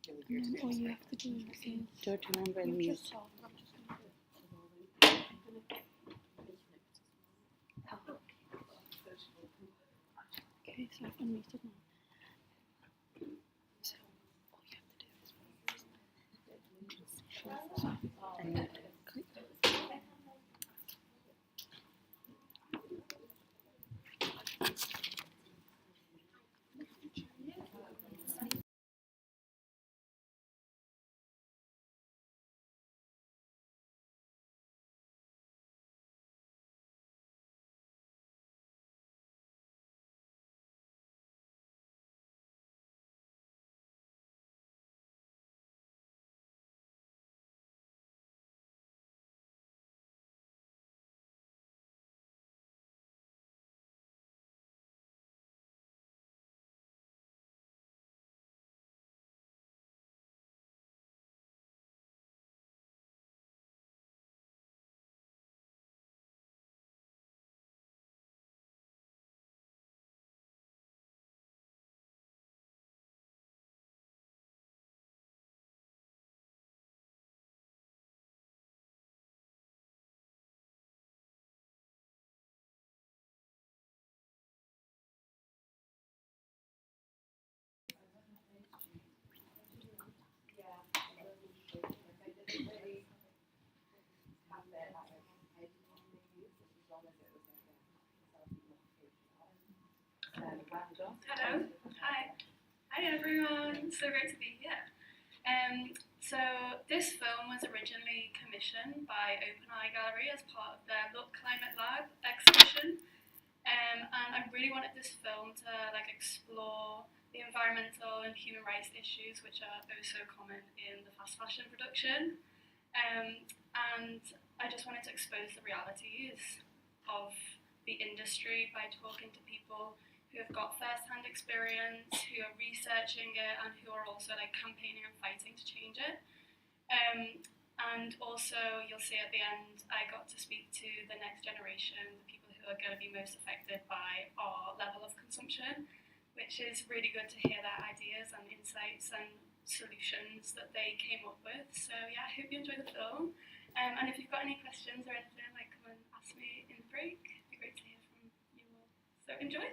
And then all you have to do is Don't remember and mute. Okay, so I've unmuted now. So all you have to do is click. Hello. Hi. Hi everyone. So great to be here. So this film was originally commissioned by Open Eye Gallery as part of their Look Climate Lab exhibition. And I really wanted this film to explore the environmental and human rights issues which are oh so common in the fast fashion production. And I just wanted to expose the realities of the industry by talking to people who have got first-hand experience, who are researching it, and who are also campaigning and fighting to change it. And also, you'll see at the end, I got to speak to the next generation, the people who are going to be most affected by our level of consumption, which is really good to hear their ideas and insights and solutions that they came up with. So yeah, I hope you enjoy the film. And if you've got any questions or anything, come and ask me in the break. It'd be great to hear from you all. So enjoy.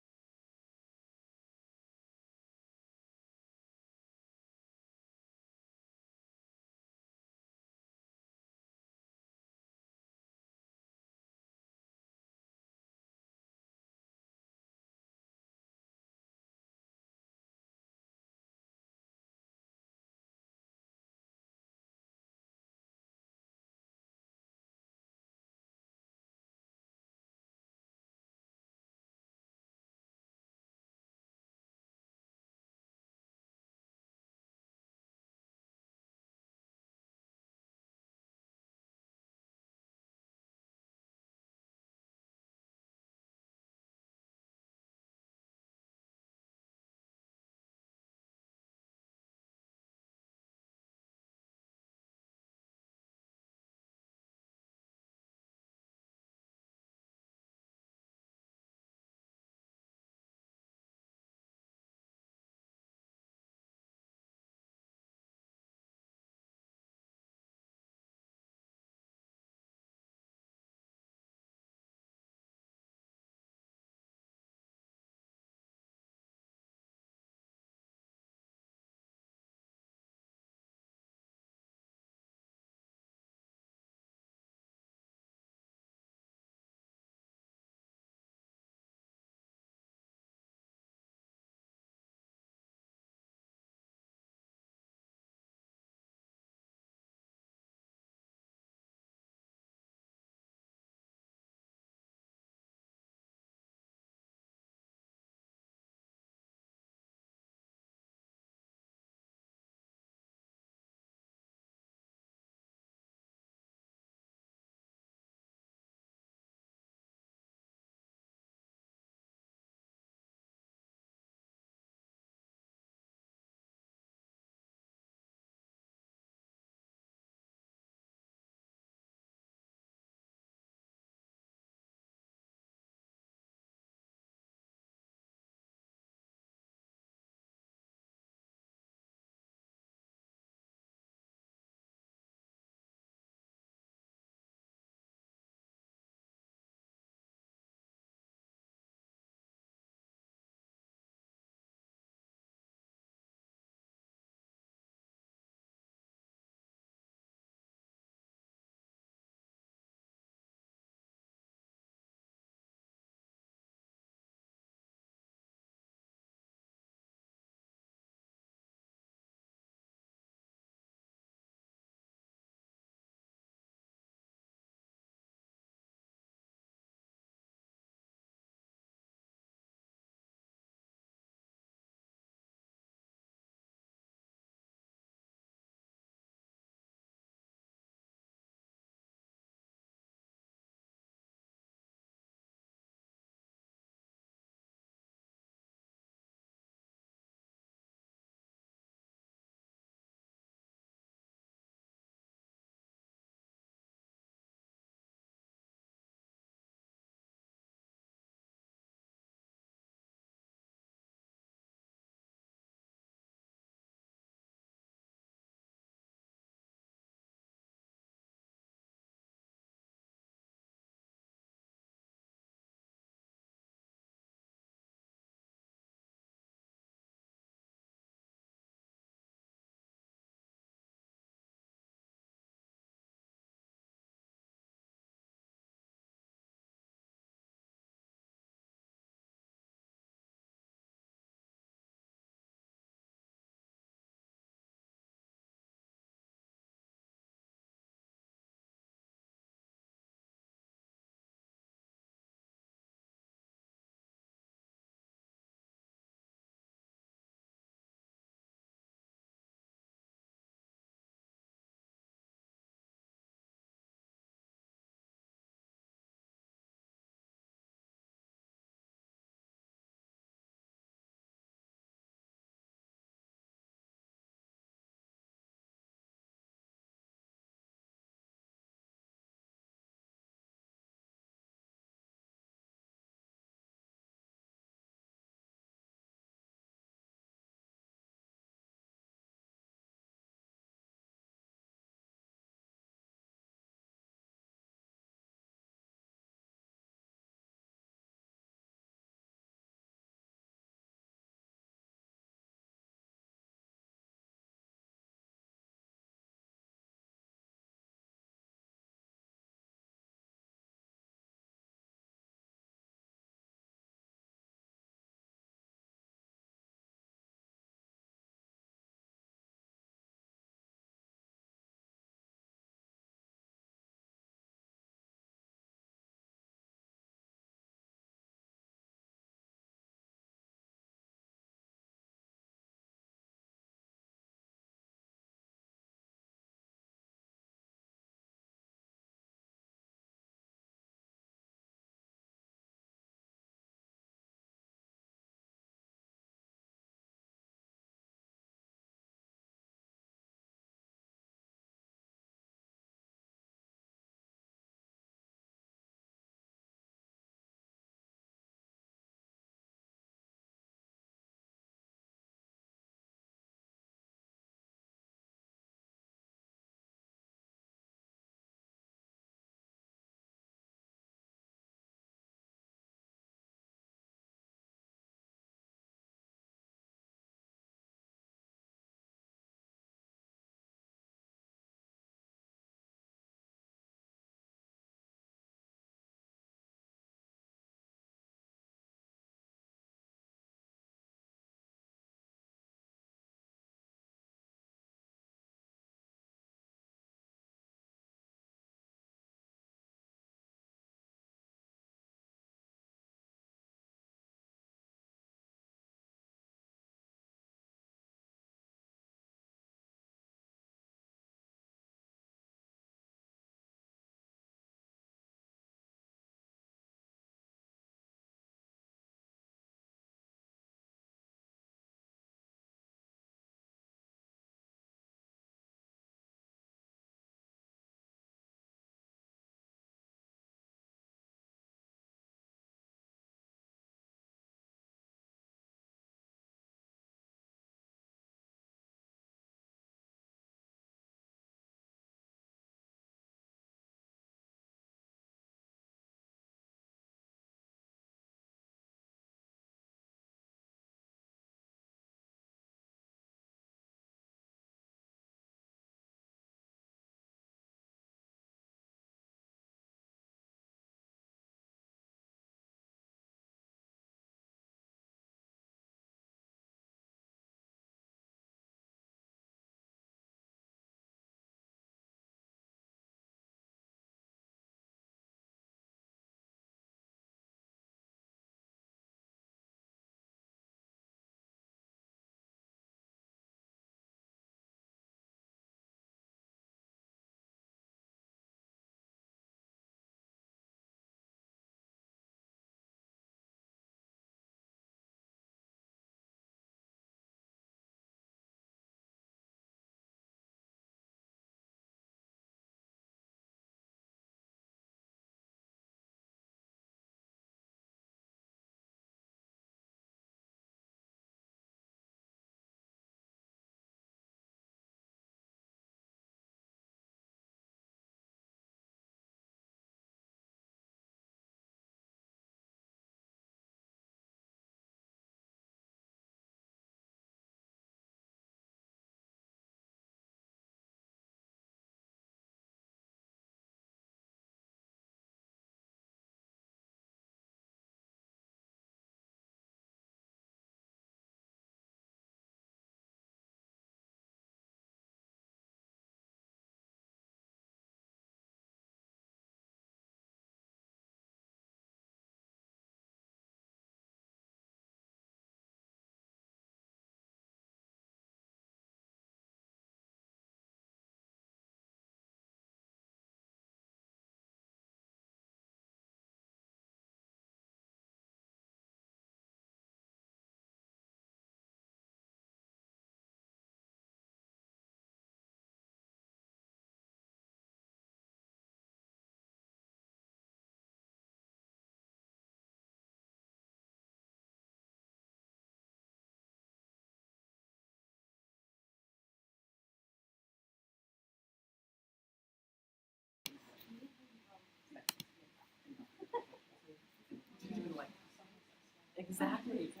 Exactly. It's a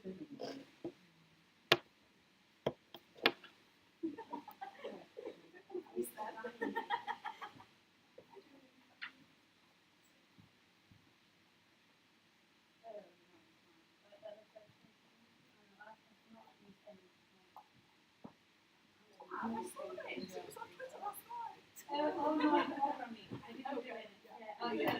big one. Oh no, from me. I didn't do it. Oh yes.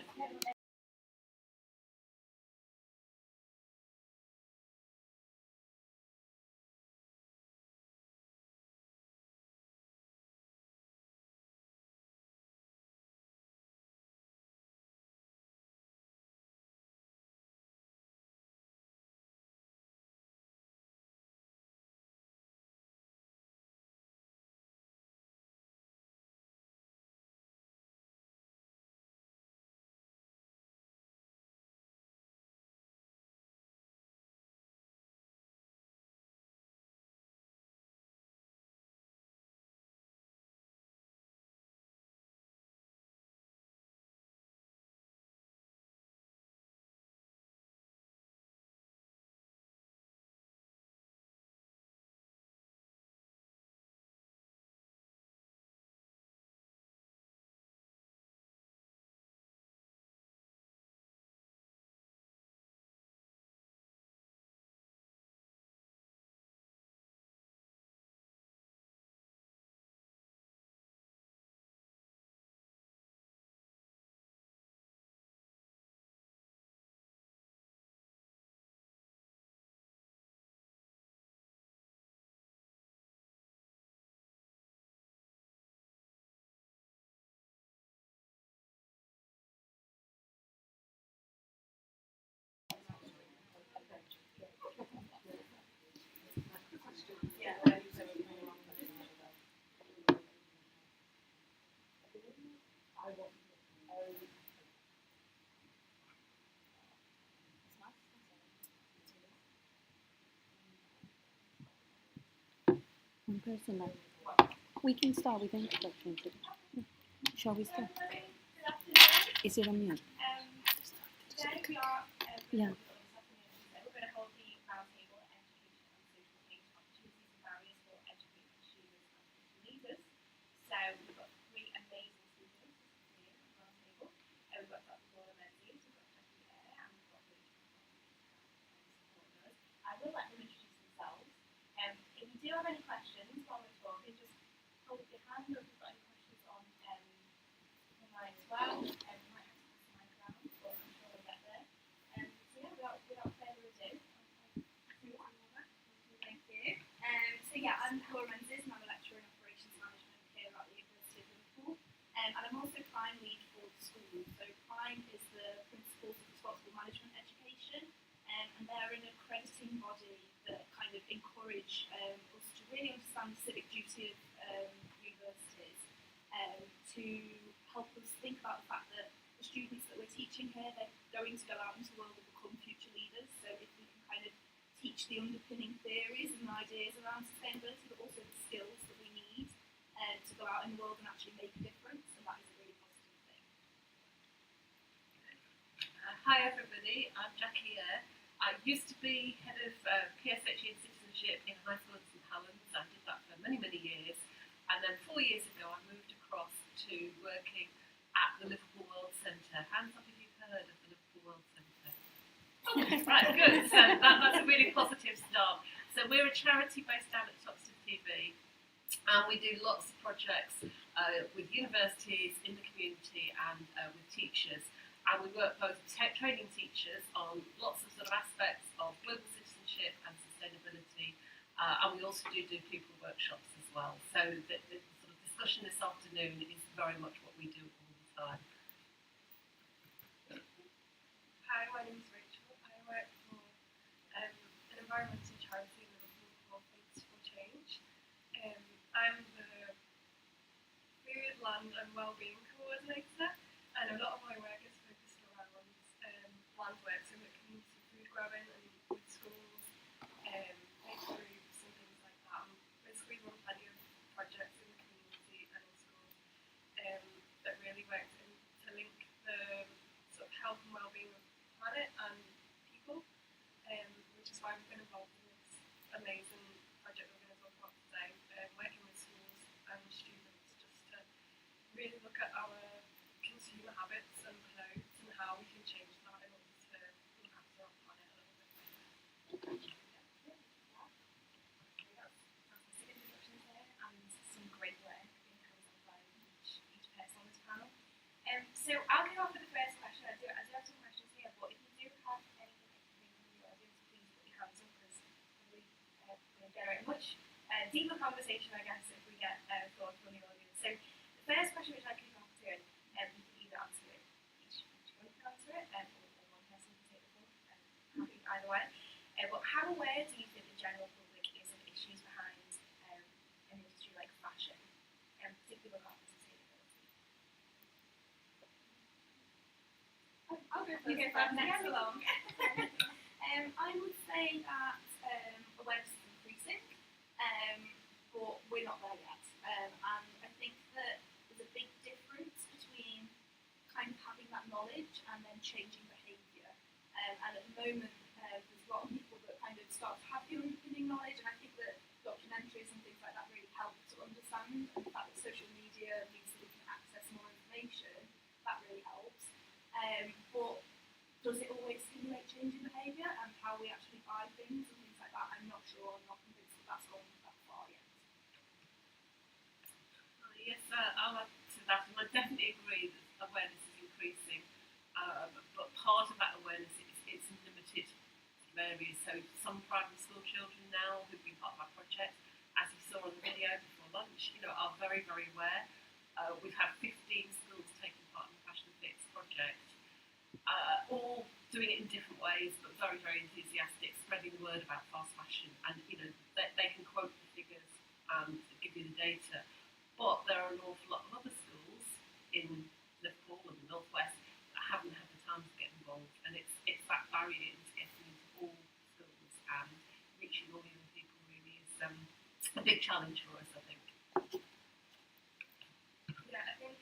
One person left. We can start with introductions. Shall we start? Is it on mute? Today we are Yeah. we're going to hold the roundtable education and social change opportunities and barriers for educated consumers and future leaders. So we've got three amazing speakers here at the roundtable. We've got Dr Laura Menzies, we've got Jacquie Ayre, and we've got Rachel supporting us. I will let them introduce themselves. If you do have any questions while we're talking, just hold up your hand, or if you've got any questions on online as well. We might have to pass the mic around, but I'm sure we'll get there. So yeah, without further ado, thank you. So yeah, I'm Laura Menzies, and I'm a lecturer in operations management here at the University of Liverpool. And I'm also Prime Lead for the school. So Prime is the Principles of Responsible Management Education, and they're an accrediting body that kind of encourage us to really understand the civic duty of universities, to help us think about the fact that the students that we're teaching here, they're going to go out into the world and become future leaders. So if we can kind of teach the underpinning theories and ideas around sustainability, but also the skills that we need to go out in the world and actually make a difference, and that is a really positive thing. Hi everybody, I'm Jacquie Ayre. I used to be head of PSHE and citizenship in high school in St Helens. I did that for many, many years. And then 4 years ago I moved across to working at the Liverpool World Centre. Hands up if you've heard of the Liverpool World Centre. Okay, right, good. So that's a really positive start. So we're a charity based down at Toxteth TV, and we do lots of projects with universities, in the community, and with teachers. And we work both training teachers on lots of sort of aspects of global citizenship and sustainability, and we also do people workshops as well. So the sort of discussion this afternoon is very much what we do all the time. Hi, my name is Rachel. I work for an environmental charity in Liverpool called Thanks for Change. I'm the food, land and wellbeing coordinator, and a lot of my work is focused around land work, so looking into food growing and with schools, bake groups and things like that. And basically run plenty of projects in the community and in schools that really work to link the sort of health and wellbeing of planet and people, which is why we've been involved in this amazing project we're going to talk about today, working with schools and students just to really look at our consumer habits and clothes and how we can change that in order to look after our planet a little bit better. Fantastic introductions here and some great work being carried on by each person on this panel. So I'll kick off with the first question. I do have some questions here, but if you do have anything that you think from the audience, please put your hands up because we will generate a much deeper conversation, I guess, if we get thoughts from the audience. So the first question which I kick off to, you can either answer it, each one can answer it, or one person can take the floor. Happy either way. But how aware do you think the general public is of issues behind an industry like fashion, particularly regarding sustainability? I'll go first. You go first. Next along. I would say that awareness is increasing, but we're not there yet. And I think that there's a big difference between kind of having that knowledge and then changing behaviour. And at the moment, there's a lot of people that kind of start to have the underpinning knowledge, and I think that documentaries and things like that really help to understand. And the fact that social media means that we can access more information, that really helps. But does it always stimulate changing behaviour and how we actually buy things and things like that? I'm not sure. I'm not convinced that that's gone that far yet. Yes, I'll add to that, and I definitely agree that awareness is increasing. But part of that awareness is it's limited to areas. So some primary school children now who've been part of our project, as you saw on the video before lunch, are very, very aware. We've had 15 schools taking part in the Fashion Fix project, all doing it in different ways, but very, very enthusiastic, spreading the word about fast fashion. And they can quote the figures and give you the data. But there are an awful lot of other schools in Liverpool and the Northwest that haven't had the time to get involved, and it's that barrier into getting into all schools and reaching all young people really is a big challenge for us, I think. Yeah, I think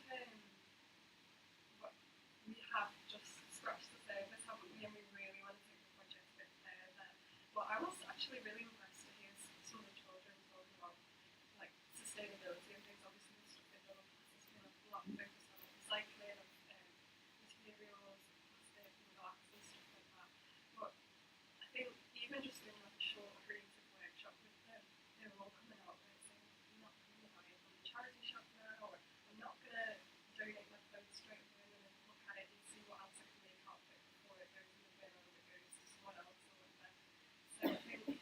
we have just scratched the surface, haven't we? And we really want to take the project a bit further. But I was actually really impressed to hear some of the children talking about like sustainability and things. Obviously, the stuff they've done on plastic has been a lot focused on recycling of materials, plastic and glass and stuff like that. But I think even just doing like a short creative workshop with them, they were all coming out there saying, I'm not going to buy it from the charity shop now, or I'm not going to donate my clothes straight away and then look at it and see what else I can make out of it before it goes in the bin or it goes to someone else or whatever. So I think the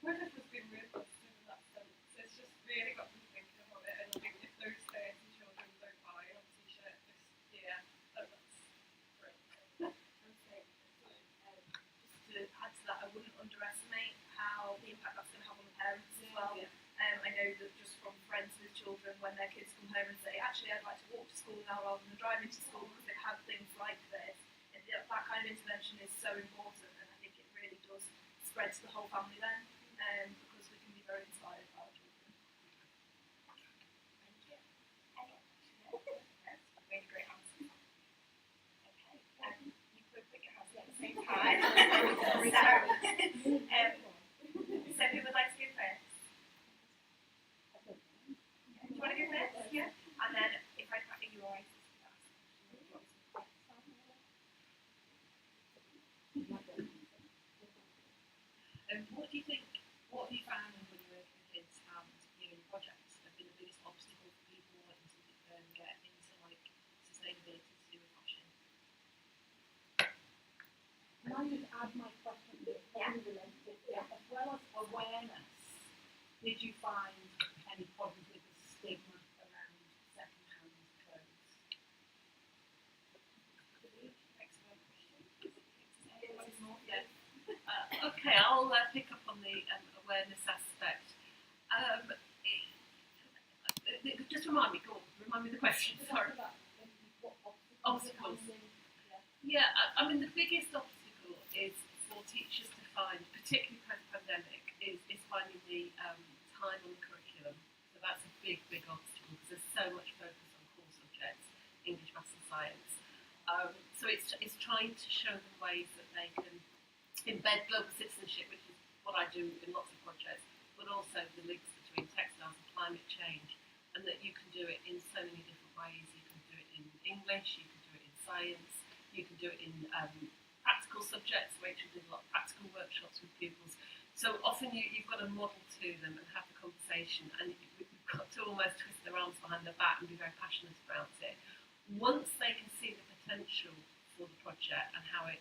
project has been really positive in that sense. So it's just really got me thinking about it, and I think if those 30 children don't buy a t-shirt this year, then that's brilliant. Just to add to that, I wouldn't underestimate how the impact that's going to have on the parents as well. Yeah. I know that just from friends with children, when their kids come home and say, actually, I'd like to walk to school now rather than driving to school because they have things like this, that kind of intervention is so important, and I think it really does spread to the whole family then, because we can be very inspired by our children. Thank you. Really great answer. Okay, you could put your hands up at the same time. So who would like to go first? Do you want to go first? Yeah. And then if I can't you alright, What do you think, what have you found when you're working with kids and your projects have been the biggest obstacle for people wanting to get into like sustainability to do with fashion? Can I just add my question to related? Yeah. As well as awareness, did you find any problems with the stigma around second-hand clothes? Okay, I'll pick up on the awareness aspect. Just remind me the question, sorry. Obstacles. Yeah, I mean the biggest obstacle is for teachers to find, particularly post-pandemic, is finding the time on the curriculum. So that's a big obstacle because there's so much focus on core subjects, English, maths and science. So it's trying to show them ways that they can embed global citizenship, which is what I do in lots of projects, but also the links between textiles and climate change, and that you can do it in so many different ways. You can do it in English, you can do it in science, you can do it in practical subjects. Rachel did a lot of practical workshops with pupils. So often you've got to model to them and have the conversation, and you've got to almost twist their arms behind their back and be very passionate about it. Once they can see the potential for the project and how it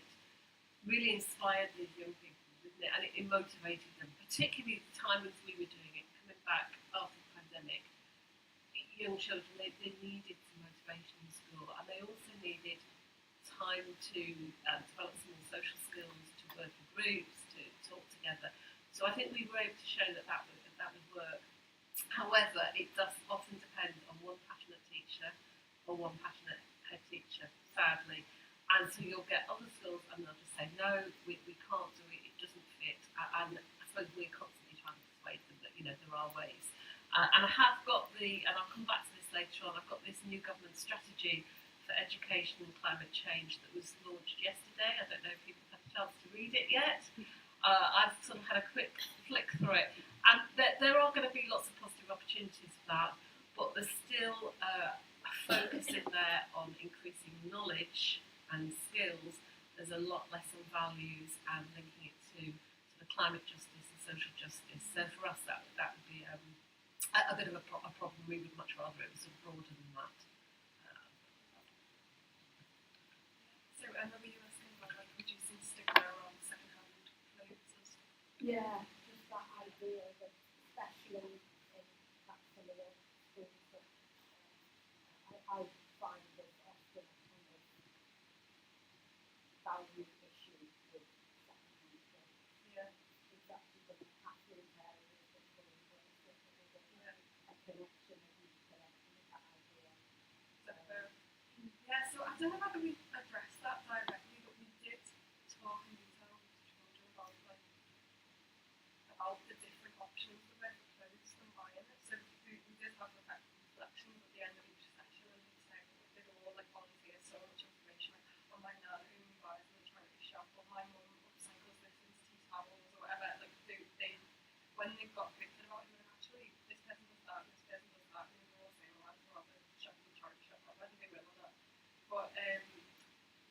really inspired these young people, didn't it? And it motivated them, particularly the time as we were doing it, coming back after the pandemic. Young children, they needed some motivation in school, and they also needed time to develop some more social skills, to work in groups, to talk together. So I think we were able to show that would work. However, it does often depend on one passionate teacher or one passionate head teacher, sadly. And so you'll get other schools and they'll just say, no, we can't do it, it doesn't fit. And I suppose we're constantly trying to persuade them that, there are ways. And I have got and I'll come back to this later on, I've got this new government strategy for education and climate change that was launched yesterday. I don't know if people have had a chance to read it yet. I've sort of had a quick flick through it. And there are going to be lots of positive opportunities for that, but there's still a focus in there on increasing knowledge and skills. There's a lot less on values and linking it to sort of climate justice and social justice. So for us, that would be a bit of a problem. We would much rather it was sort of broader than that. So Emma, were you asking about like reducing stigma around second-hand clothes and stuff? Yeah, just that idea that especially in perhaps some of the schools that I find there's often a kind of value issue with second-hand clothes. Yeah. It's actually the pattern areas that will embrace it, and there's a connection that you connect with that idea. Yeah, so I don't know whether we addressed that directly, but we did talk in detail with children about the different options for wearing clothes and buying it. So we did have reflections at the end of each session, and we'd say we did all volunteer so much information on my nan who buys in the charity shop, or my mum upcycles this into tea towels or whatever. Like they when they've got thinking about it, actually this person does that, this person does that, and they're all saying, well, I'm not the shop in the charity shop, whether they will or not. But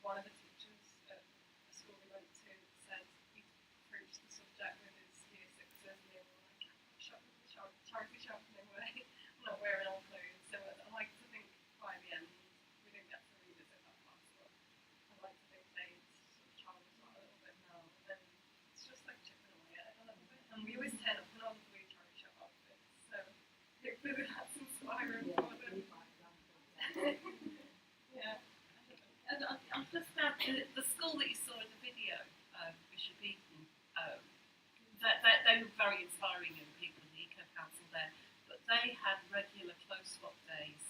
one of the teachers at the school we went to said he approached the subject with his year sixes, and they were like, I'm not shopping in the charity shop anyway, I'm not wearing all clothes. So I like to think by the end, we didn't get to revisit that class, but I like to think they sort of challenge that a little bit now. And it's just like chipping away at it a little bit. And we always turn up in all the blue charity shop outfits, so hopefully that's inspiring for them. Yeah. And I'll just add the school that you saw in the video, Bishop Eaton, they were very inspiring young people in the Eco Council there, but they had regular clothes swap days,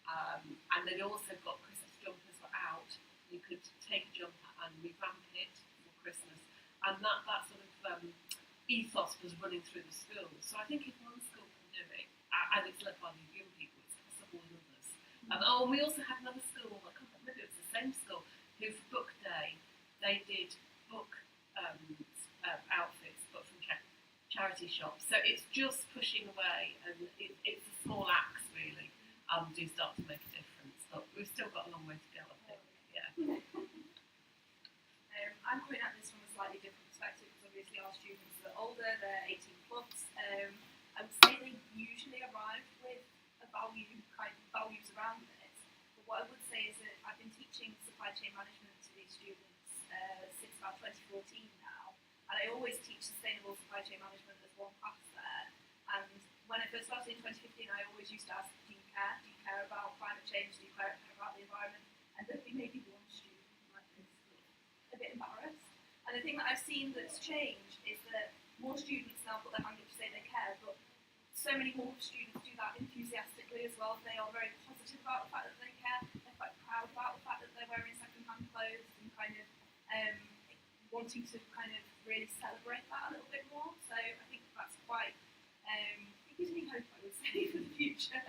and they'd also got Christmas jumpers were out. You could take a jumper and revamp it for Christmas, and that sort of ethos was running through the school. So I think if one school can do it, and it's led by the young people, it's possible in others. And we also had another school, I can't remember, it was the same school, who for book day, they did book outfits, but from charity shops. So it's just pushing away, and it's a small axe really, do start to make a difference. But we've still got a long way to go, I think. Yeah. I'm coming at this from a slightly different perspective, because obviously our students are older, they're 18 plus. I would say they usually arrive with values around this. But what I would say is that I've been teaching supply chain management to these students since about 2014 now, and I always teach sustainable supply chain management as one class there. And when I first started in 2015, I always used to ask, do you care? Do you care about climate change? Do you care about the environment? And there'd be maybe one student who might be a bit embarrassed. And the thing that I've seen that's changed is that more students now put their hand up to say they care, but so many more students do that enthusiastically as well. They are very positive about the fact that they care. They're quite proud about the fact that they're wearing second-hand clothes, and kind of wanting to kind of really celebrate that a little bit more. So I think that's quite, it gives me hope, I would say, for the future.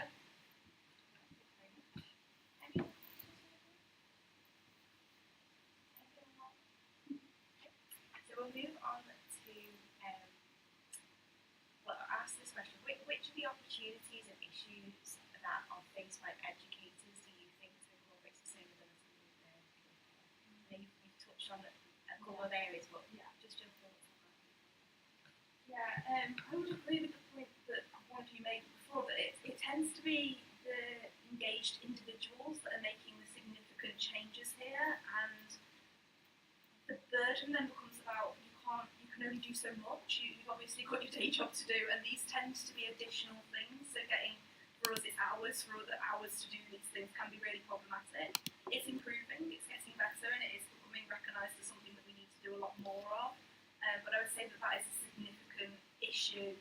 Any other questions? we'll move on to, well, I'll ask this question. Which of the opportunities and issues that are faced by educators do you think to incorporate sustainability in their curriculum? You've touched on a couple of areas, but just your thoughts on that. Yeah, I would agree with the point that one of you made before, that it tends to be the engaged individuals that are making the significant changes here, and the burden then becomes about you can only do so much. You've obviously got your day job to do, and these tend to be additional things. So getting, for us, it's hours. For other hours to do these things can be really problematic. It's improving, it's getting better, and it is becoming recognised as something that we need to do a lot more of. But I would say that is a significant issue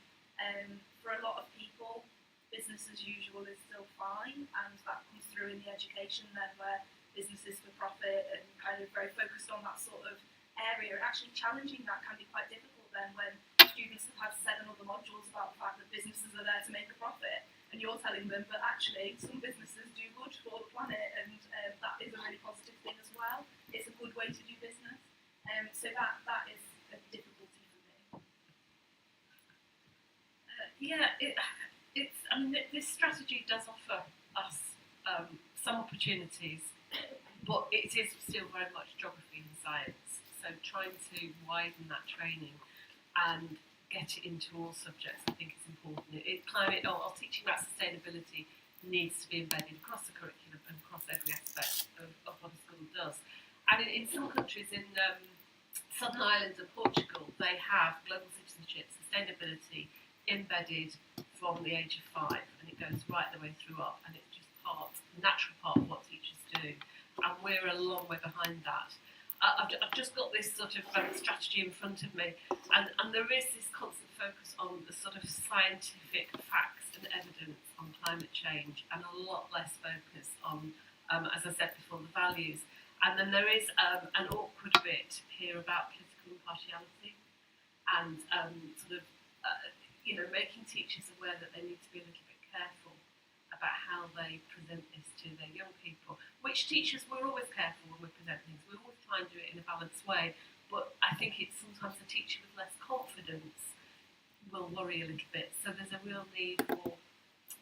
for a lot of people. Business as usual is still fine, and that comes through in the education then, where businesses for profit and kind of very focused on that sort of area, and actually challenging that can be quite difficult then when students have had 7 other modules about the fact that businesses are there to make a profit, and you're telling them that actually some businesses do good for the planet, and that is a really positive thing as well. It's a good way to do business, so that is a difficulty for me. I mean, this strategy does offer us some opportunities, but it is still very much geography and science. So trying to widen that training and get it into all subjects, I think is important. Climate or teaching about sustainability needs to be embedded across the curriculum and across every aspect of what a school does. And in some countries, in Southern Ireland and Portugal, they have global citizenship, sustainability embedded from the age of 5, and it goes right the way through up, and it's just natural part of what teachers do, and we're a long way behind that. I've just got this sort of strategy in front of me, and there is this constant focus on the sort of scientific facts and evidence on climate change, and a lot less focus on, as I said before, the values. And then there is an awkward bit here about political impartiality, and making teachers aware that they need to be a little bit careful about how they present this to their young people. Which teachers, we're always careful when we present things. We always try and do it in a balanced way, but I think it's sometimes a teacher with less confidence will worry a little bit. So there's a real need for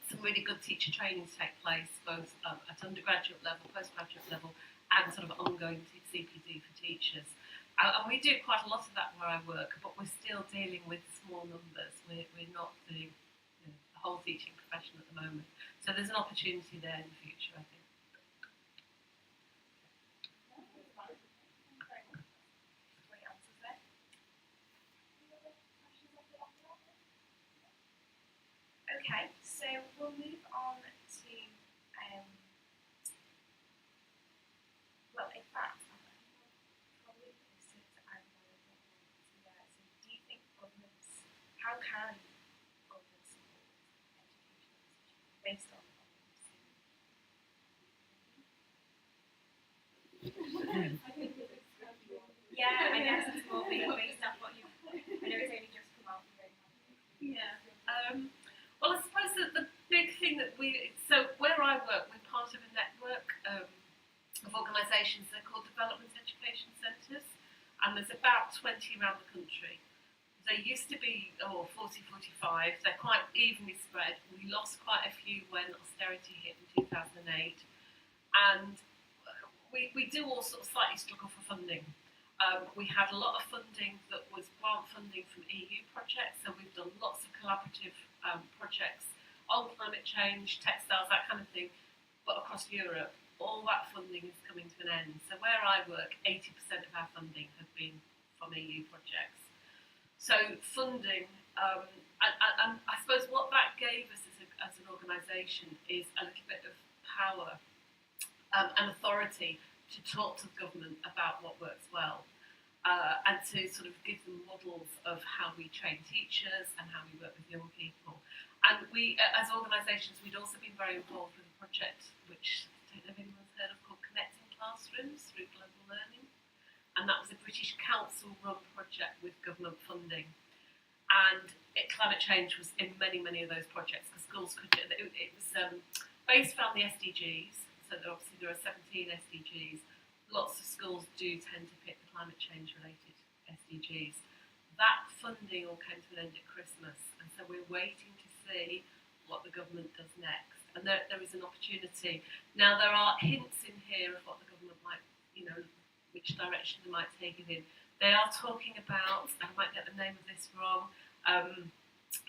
some really good teacher training to take place, both at undergraduate level, postgraduate level, and sort of ongoing CPD for teachers. And we do quite a lot of that where I work, but we're still dealing with small numbers. We're not doing the whole teaching profession at the moment. So there's an opportunity there in the future, I think. Great answers there. Okay, so we'll move on to, well, in fact, probably this is so do you think governments, how can governments support education based on yeah, I guess it's more being based on what you've, I know it's only just come out from Yeah. Well, I suppose that the big thing that so where I work, we're part of a network of organisations. They're called Development Education Centres, and there's about 20 around the country. There used to be 40, 45. They're quite evenly spread. We lost quite a few when austerity hit in 2008, and we do all sort of slightly struggle for funding. We had a lot of funding that was grant funding from EU projects, so we've done lots of collaborative projects on climate change, textiles, that kind of thing, but across Europe, all that funding is coming to an end. So where I work, 80% of our funding has been from EU projects. So funding, and I suppose what that gave us as an organisation is a little bit of power and authority to talk to the government about what works well, and to sort of give them models of how we train teachers and how we work with young people. And we, as organisations, we'd also been very involved with a project which I don't know if anyone's heard of, called Connecting Classrooms Through Global Learning, and that was a British Council-run project with government funding. And climate change was in many of those projects, because schools could do it. It was based around the SDGs. So there are 17 SDGs. Lots of schools do tend to pick the climate change related SDGs. That funding all came to an end at Christmas, and so we're waiting to see what the government does next. And there is an opportunity. Now, there are hints in here of what the government might, which direction they might take it in. They are talking about, I might get the name of this wrong,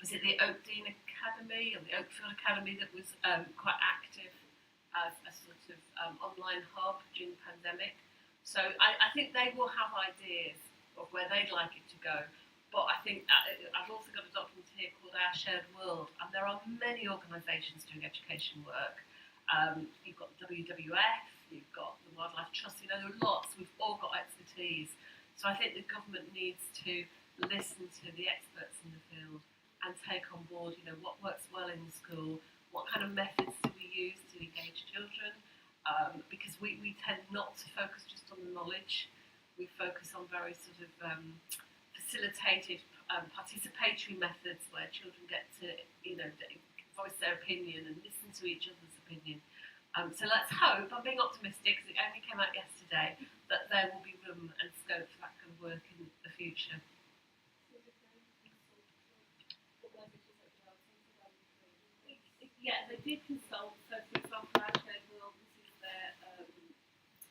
was it the Oakdean Academy or the Oakfield Academy that was quite active as a sort of online hub during the pandemic. So I think they will have ideas of where they'd like it to go. But I think I've also got a document here called Our Shared World, and there are many organisations doing education work. You've got WWF, you've got the Wildlife Trust, there are lots, we've all got expertise. So I think the government needs to listen to the experts in the field and take on board, what works well in the school, what kind of methods do we use to engage children, because we tend not to focus just on the knowledge, we focus on very sort of facilitated participatory methods where children get to, voice their opinion and listen to each other's opinion. So let's hope, I'm being optimistic because it only came out yesterday, that there will be room and scope for that kind of work in the future. Yeah, they did consult. So, for example, Our Shared World, this is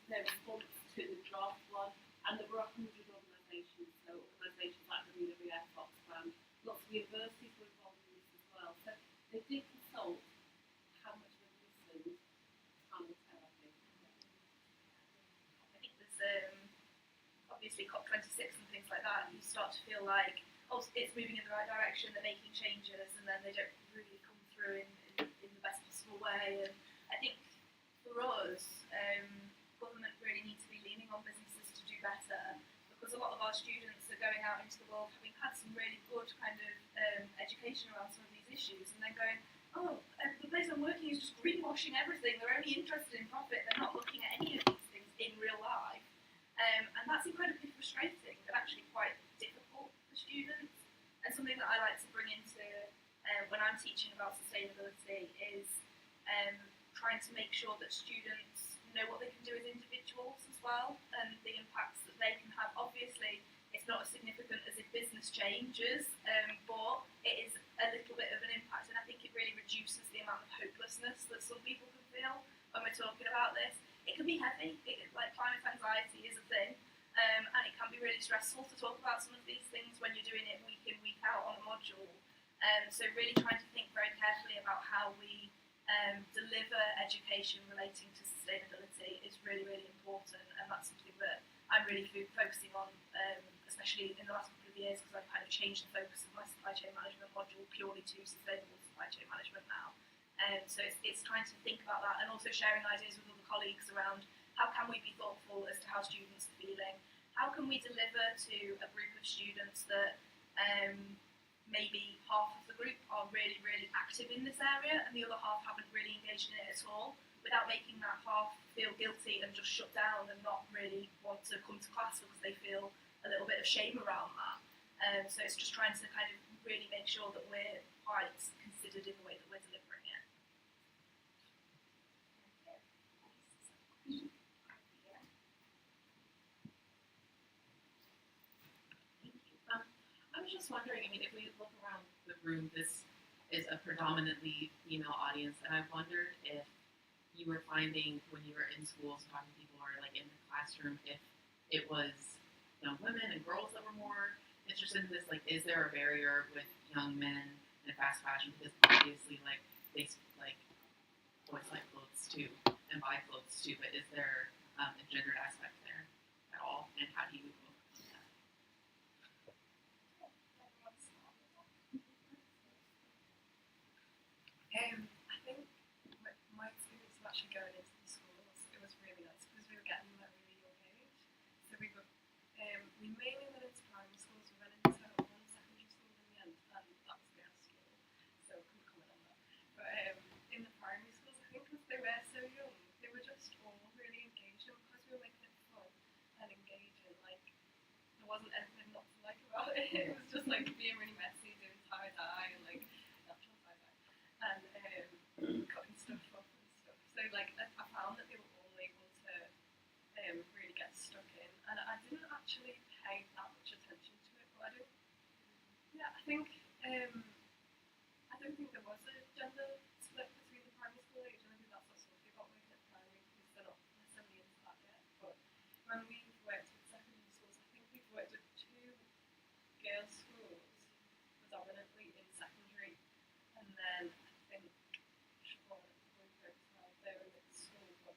their response to the draft one, and there were 100 organisations, so organisations like WWF, Oxfam, lots of universities were involved in this as well. So they did consult. How much they listened, time will tell, I think. I think there's obviously COP26 and things like that, and you start to feel like, it's moving in the right direction, they're making changes, and then they don't really come through in the best possible way. And I think for us, government really needs to be leaning on businesses to do better, because a lot of our students are going out into the world having had some really good kind of education around some of these issues, and then going, the place I'm working is just greenwashing everything, they're only interested in profit, they're not looking at any of these things in real life. And that's incredibly frustrating and actually quite difficult for students. And something that I like to bring into when I'm teaching about sustainability is trying to make sure that students know what they can do as individuals as well, and the impacts that they can have. Obviously, it's not as significant as if business changes, but it is a little bit of an impact, and I think it really reduces the amount of hopelessness that some people can feel when we're talking about this. It can be heavy, like climate anxiety is a thing, and it can be really stressful to talk about some of these things when you're doing it week in, week out on a module. So really trying to think very carefully about how we deliver education relating to sustainability is really, really important, and that's something that I'm really focusing on, especially in the last couple of years, because I've kind of changed the focus of my supply chain management module purely to sustainable supply chain management now. So it's trying to think about that, and also sharing ideas with other colleagues around how can we be thoughtful as to how students are feeling, how can we deliver to a group of students that maybe half of the group are really, really active in this area and the other half haven't really engaged in it at all, without making that half feel guilty and just shut down and not really want to come to class because they feel a little bit of shame around that. So it's just trying to kind of really make sure that we're quite considered in the way that we're delivering it. I was just wondering, if we look around the room, this is a predominantly female audience, and I wondered if you were finding when you were in schools talking to people or in the classroom, if it was young women and girls that were more interested in this, is there a barrier with young men and fast fashion? Because obviously, they boys like clothes too, and buy clothes too, but is there a gendered aspect there at all, and how do you overcome that? I think my experience of actually going into the schools, it was really nice because we were getting them at a really young age. So we mainly went into primary schools, we went into one secondary school in the end, and that was girls' school, so I couldn't comment on that. But in the primary schools, I think because they were so young, they were just all really engaged, and because we were making it fun and engaging, there wasn't anything not to like about it. It was just being really messy, doing tie-dye and natural tie-dye, and cutting stuff up and stuff. So I found that they were all able to really get stuck in, and I didn't actually pay that much attention Yeah, I don't think there was a gender split between the primary school age, and I think that's what Sophie got with at primary because they're not necessarily into that yet. But when we've worked with secondary schools, I think we've worked with 2 girls' schools, predominantly in secondary, and then I think Siobhan at Bloomberg as well, they're a mixed school, but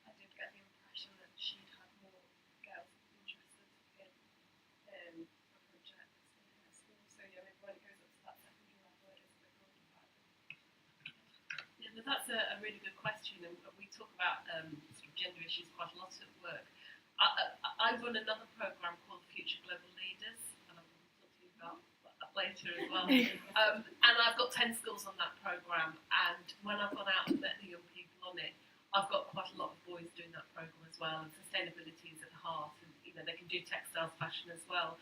I did get the impression that she'd had more girls interested in a project in her school. So yeah, maybe when it goes up to that secondary level, it is a bit more divided. Yeah, but that's a really good question, and we talk about sort of gender issues quite a lot at work. I run another programme called Future Global Leaders, and I'll talk to you about that later as well. And I've got 10 schools on that programme, and when I've gone out and met the young people on it, I've got quite a lot of boys doing that programme as well, and sustainability is at the heart, and they can do textiles, fashion as well.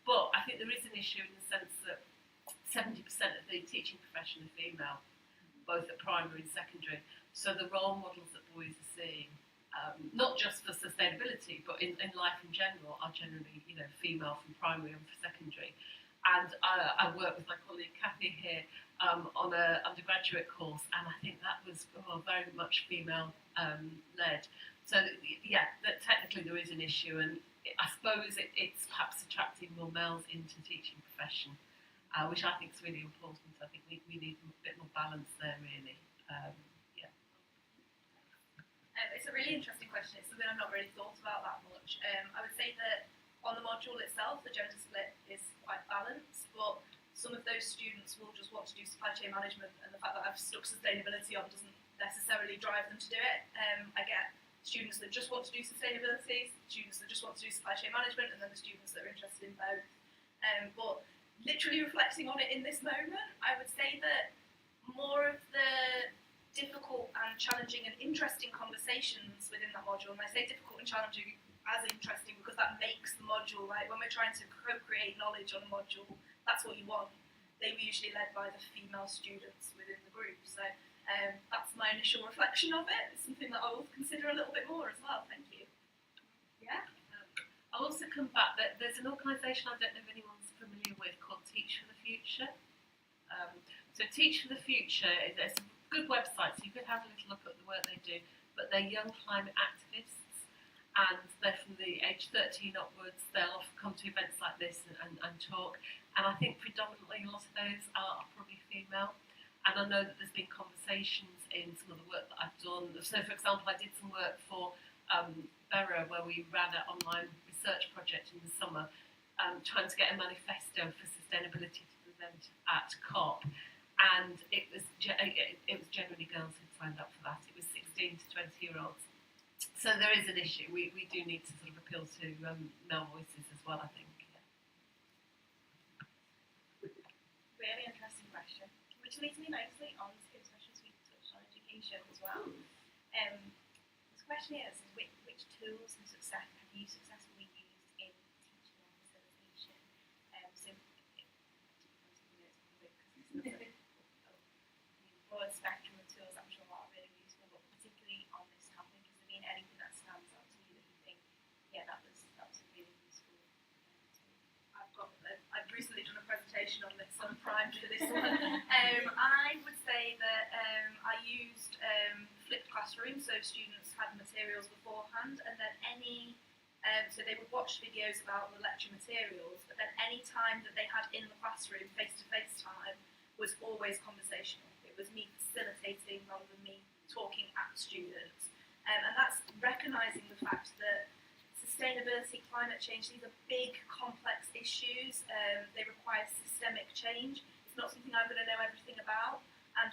But I think there is an issue in the sense that 70% of the teaching profession are female, both at primary and secondary. So the role models that boys are seeing, not just for sustainability, but in life in general, are generally female from primary and for secondary. And I work with my colleague Jacquie here on an undergraduate course, and I think that was very much female led. So yeah, that technically there is an issue, and I suppose it's perhaps attracting more males into teaching profession, which I think is really important. I think we need a bit more balance there, really. Yeah. It's a really interesting question. It's something I've not really thought about that much. I would say that on the module itself, the gender split is quite balanced, but some of those students will just want to do supply chain management, and the fact that I've stuck sustainability on doesn't necessarily drive them to do it. I get students that just want to do sustainability, students that just want to do supply chain management, and then the students that are interested in both. But literally reflecting on it in this moment, I would say that more of the difficult and challenging and interesting conversations within that module, and I say difficult and challenging as interesting because that makes the module, right? When we're trying to co-create knowledge on a module, that's what you want. They were usually led by the female students within the group. So that's my initial reflection of it. It's something that I will consider a little bit more as well. Thank you. Yeah. I'll also come back. There's an organisation I don't know if anyone's familiar with called Teach for the Future. So Teach for the Future is a good website, so you could have a little look at the work they do. But they're young climate activists, and they're from the age 13 upwards. They'll often come to events like this and talk. And I think predominantly a lot of those are probably female. And I know that there's been conversations in some of the work that I've done. So, for example, I did some work for Ayre, where we ran an online research project in the summer, trying to get a manifesto for sustainability to present at COP. And it was generally girls who signed up for that. It was 16 to 20-year-olds. So there is an issue. We do need to sort of appeal to male voices as well, I think. Yeah. Really interesting question, which leads me nicely on to, especially as we touched on education as well. This question is which tools have you successfully used in teaching and facilitation? So broad spectrum of tools I'm sure are really useful, but particularly on this topic, has there been anything that stands out to you that you think, yeah, that was a really useful tool? I've recently done a presentation on this, so I'm primed for this one. I would say that I used flipped classrooms, so students had materials beforehand, and then so they would watch videos about the lecture materials, but then any time that they had in the classroom, face-to-face time, was always conversational. It was me facilitating rather than me talking at students. And that's recognising the fact that sustainability, climate change, these are big, complex issues. They require systemic change. It's not something I'm going to know everything about. And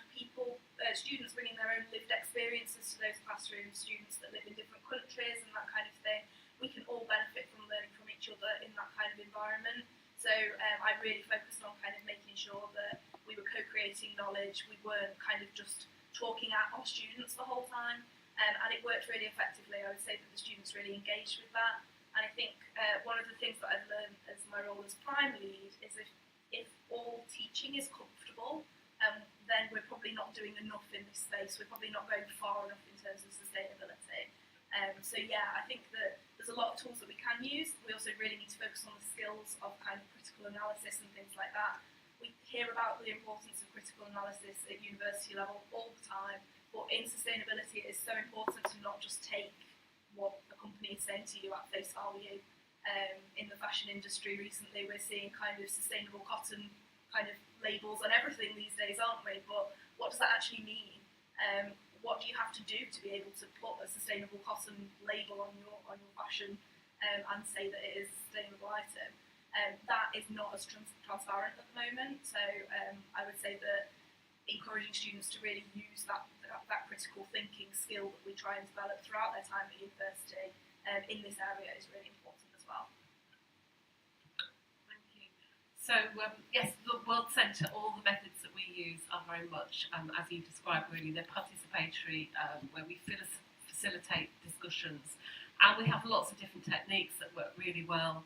students bringing their own lived experiences to those classrooms, students that live in different countries and that kind of thing, we can all benefit from learning from each other in that kind of environment. So I really focused on kind of making sure that we were co-creating knowledge, we weren't kind of just talking at our students the whole time, and it worked really effectively. I would say that the students really engaged with that, and I think one of the things that I've learned as my role as prime lead is if all teaching is comfortable, then we're probably not doing enough in this space, we're probably not going far enough in terms of sustainability. So yeah, I think that there's a lot of tools that we can use. We also really need to focus on the skills of kind of critical analysis and things like that. We hear about the importance of critical analysis at university level all the time, but in sustainability it is so important to not just take what the company is saying to you at face value. In the fashion industry recently we're seeing kind of sustainable cotton kind of labels on everything these days, aren't we? But what does that actually mean? What do you have to do to be able to put a sustainable cotton label on your fashion and say that it is a sustainable item? That is not as transparent at the moment. So I would say that encouraging students to really use that critical thinking skill that we try and develop throughout their time at university in this area is really important as well. Thank you. So yes, the World Centre, all the methods that we use are very much, as you described, really, they're participatory, where we facilitate discussions, and we have lots of different techniques that work really well,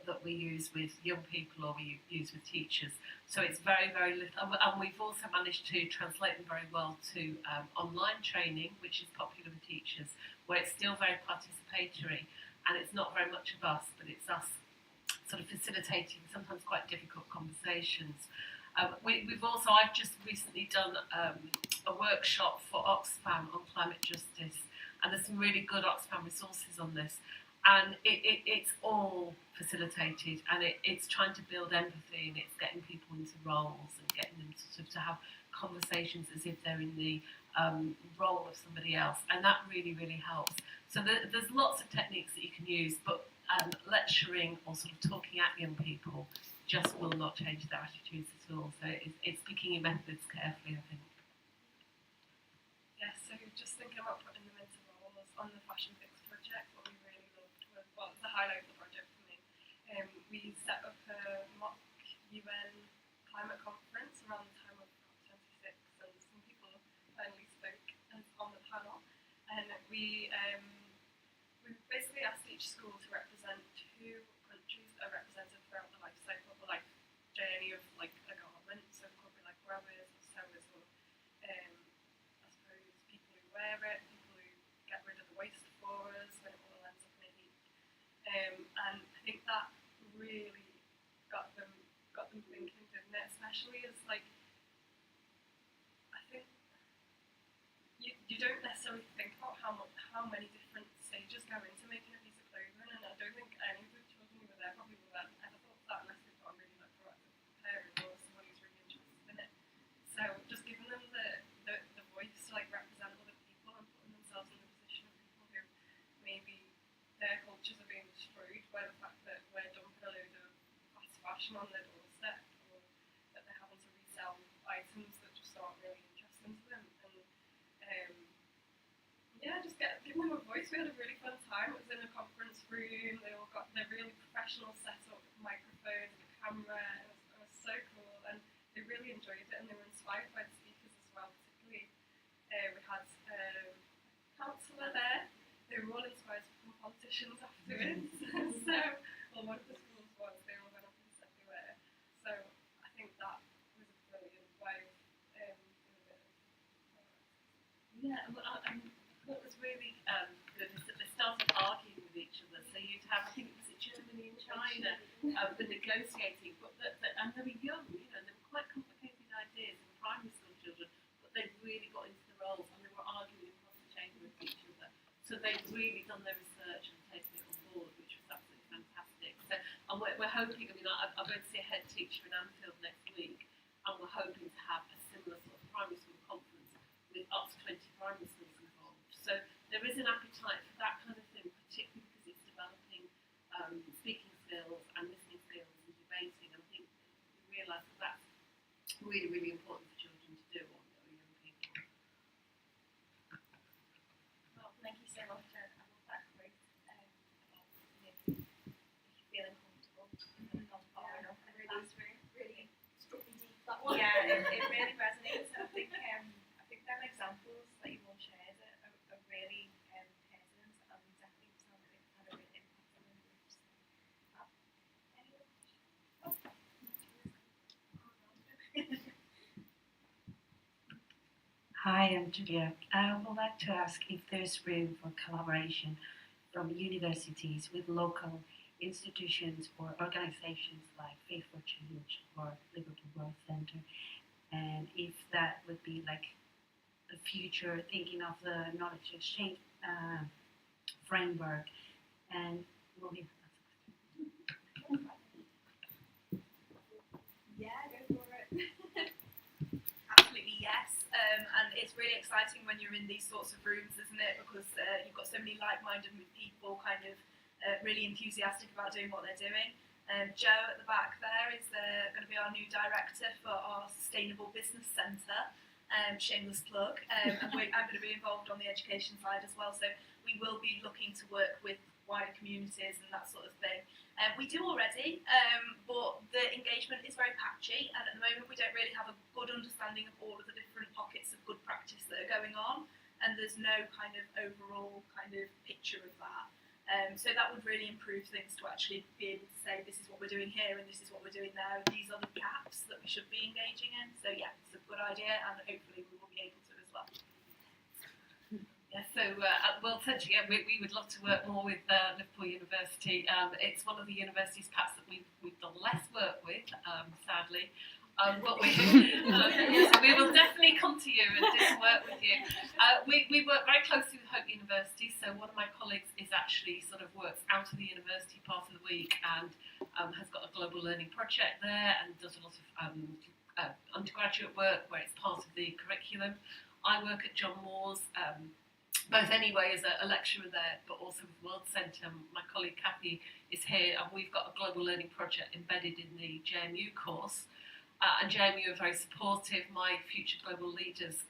that we use with young people or we use with teachers. So it's very, very little, and we've also managed to translate them very well to online training, which is popular with teachers, where it's still very participatory, and it's not very much of us, but it's us sort of facilitating sometimes quite difficult conversations. I've just recently done a workshop for Oxfam on climate justice, and there's some really good Oxfam resources on this, and it's all facilitated, and it's trying to build empathy, and it's getting people into roles and getting them to have conversations as if they're in the role of somebody else, and that really, really helps. So there's lots of techniques that you can use, but lecturing or sort of talking at young people just will not change their attitudes at all. So it's picking your methods carefully, I think. Yeah, so just thinking about putting them into roles on the Fashion Fix project, what we really loved was, well, the highlight of the project for me. We set up a mock UN climate conference around the time of COP26, and some people finally spoke on the panel, and we basically asked each school to represent 2 countries that are represented throughout the life cycle, the life journey of like a garment. So it could be like growers or sewers, or I suppose people who wear it, people who get rid of the waste for us when it all ends up in a heap. And I think that really got them thinking, didn't it? Especially as like, I think you don't necessarily think about how many different stages go into making a piece of clothing, and I don't think any of the children who were there probably would have ever thought that unless they've got a really like proactive parent or somebody who's really interested in it. So just giving them the voice to like represent other people and putting themselves in the position of people who maybe their cultures are being destroyed by the fact that we're dumping a load of fast fashion on their doorstep, or that they're having to resell items that just aren't really interesting to them. And yeah, just giving them a voice. We had a really fun time. It was in a conference room. They all got their really professional setup with microphones and a camera. It was so cool, and they really enjoyed it, and they were inspired by the speakers as well. Particularly, we had a counsellor there. They were all inspired to become politicians afterwards. So, well, one of the schools was. They all went up and said they were. So I think that was a brilliant way of doing it. Yeah, well, what was really good is that they started arguing with each other. So you'd have, I think it was Germany and China, were negotiating, and they were young, you know, they were quite complicated ideas. They were primary school children, but they really got into the roles, and they were arguing across the chamber with each other. So they'd really done their research and taken it on board, which was absolutely fantastic. So, and we're hoping, I mean, I'm going to see a head teacher in Anfield next week, and we're hoping to have a similar sort of primary school conference with up to 20 primary schools involved. So there is an appetite for that kind of thing, particularly because it's developing speaking skills and listening skills and debating. I think we realise that that's really, really important for children to do, or young people. Well, thank you so much. I love that quote about feeling comfortable not far enough in the classroom. Really struck me deep, that one. Yeah, it really resonates. I think them examples that you all shared are really pertinent, and definitely sound like they've had a real impact on the groups. Any other questions? Hi, I'm Julia. I would like to ask if there's room for collaboration from universities with local institutions or organizations like Faith for Change or Liverpool Growth Centre, and if that would be like the future, thinking of the knowledge exchange framework, and we'll leave Yeah, go for it. Absolutely, yes. And it's really exciting when you're in these sorts of rooms, isn't it? Because you've got so many like-minded people kind of really enthusiastic about doing what they're doing. Joe at the back there is going to be our new director for our Sustainable Business Centre. Shameless plug. And I'm going to be involved on the education side as well. So we will be looking to work with wider communities and that sort of thing. We do already, but the engagement is very patchy, and at the moment we don't really have a good understanding of all of the different pockets of good practice that are going on, and there's no kind of overall kind of picture of that. So that would really improve things to actually be able to say, this is what we're doing here and this is what we're doing there, and these are the gaps that we should be engaging in. So yeah, it's a good idea, and hopefully we will be able to as well. Yeah, so we'll touch again. We would love to work more with Liverpool University. It's one of the universities perhaps that we've done less work with, sadly. But we will definitely come to you and do some work with you. We work very closely with Hope University, so one of my colleagues is actually sort of works out of the university part of the week and has got a global learning project there and does a lot of undergraduate work where it's part of the curriculum. I work at John Moores, both anyway as a lecturer there, but also with World Centre. My colleague Jacquie is here, and we've got a global learning project embedded in the JMU course. And JMU are very supportive. My Future Global Leaders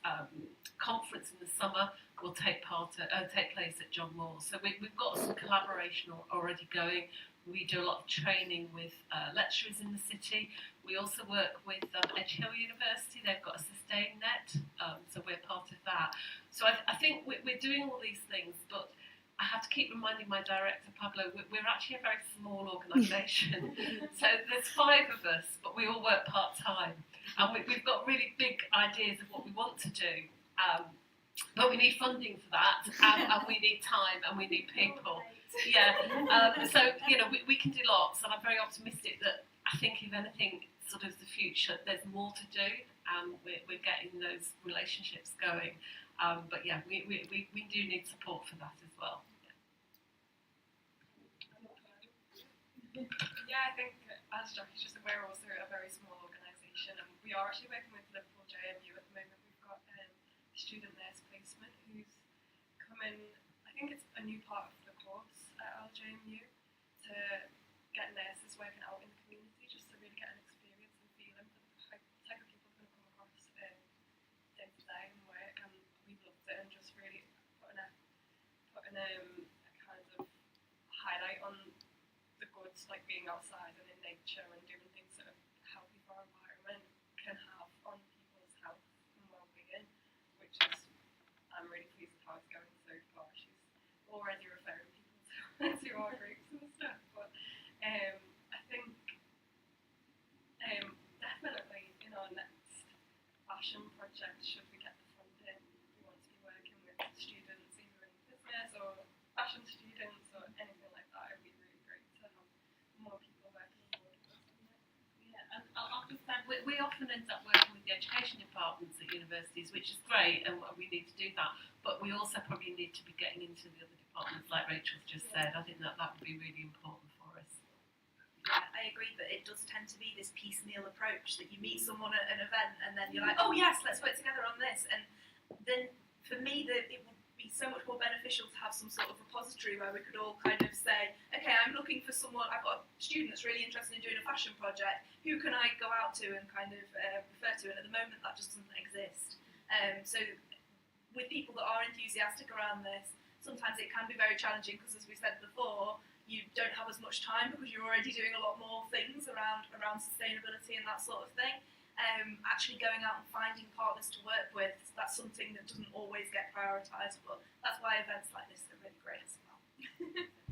conference in the summer will take place at John Moores. So we've got some collaboration already going. We do a lot of training with lecturers in the city. We also work with Edge Hill University. They've got a Sustain Net, so we're part of that. So I think we're doing all these things, but I have to keep reminding my director, Pablo, we're actually a very small organisation. So there's 5 of us, but we all work part-time. And we've got really big ideas of what we want to do. But we need funding for that, and we need time, and we need people. Yeah. So, we can do lots, and I'm very optimistic that I think, if anything, sort of the future, there's more to do, and we're getting those relationships going. But yeah, we do need support for that as well. Yeah, I think, as Jackie's just said, we're also a very small organisation, and we are actually working with Liverpool JMU at the moment. We've got a student nurse placement who's coming, I think it's a new part of the course at LJMU, to get nurses working out in the community, just to really get an experience and feeling for the type of people going to come across day to day in work, and we've loved it, and just really putting a kind of highlight on the goods, like being outside and in nature and doing things that are healthy for our environment can have on people's health and well-being, which is, I'm really pleased with how it's going so far. She's already referring people to our groups and stuff, but I think definitely in our next fashion project, should we get the funding, we want to be working with students either in business or fashion students or anything like that. It'd be really great to have more people working on board with us, isn't it? Yeah, and I'll just add, we often end up working with the education departments at universities, which is great, and we need to do that. But we also probably need to be getting into the other departments, like Rachel's just said. I think that would be really important for us. Yeah, I agree, but it does tend to be this piecemeal approach that you meet someone at an event and then you're like, oh yes, let's work together on this. And then for me, it would be so much more beneficial to have some sort of repository where we could all kind of say, okay, I'm looking for someone, I've got a student that's really interested in doing a fashion project, who can I go out to and kind of refer to? And at the moment that just doesn't exist. So with people that are enthusiastic around this, sometimes it can be very challenging because, as we said before, you don't have as much time because you're already doing a lot more things around sustainability and that sort of thing. Actually going out and finding partners to work with, that's something that doesn't always get prioritised, but that's why events like this are really great as well.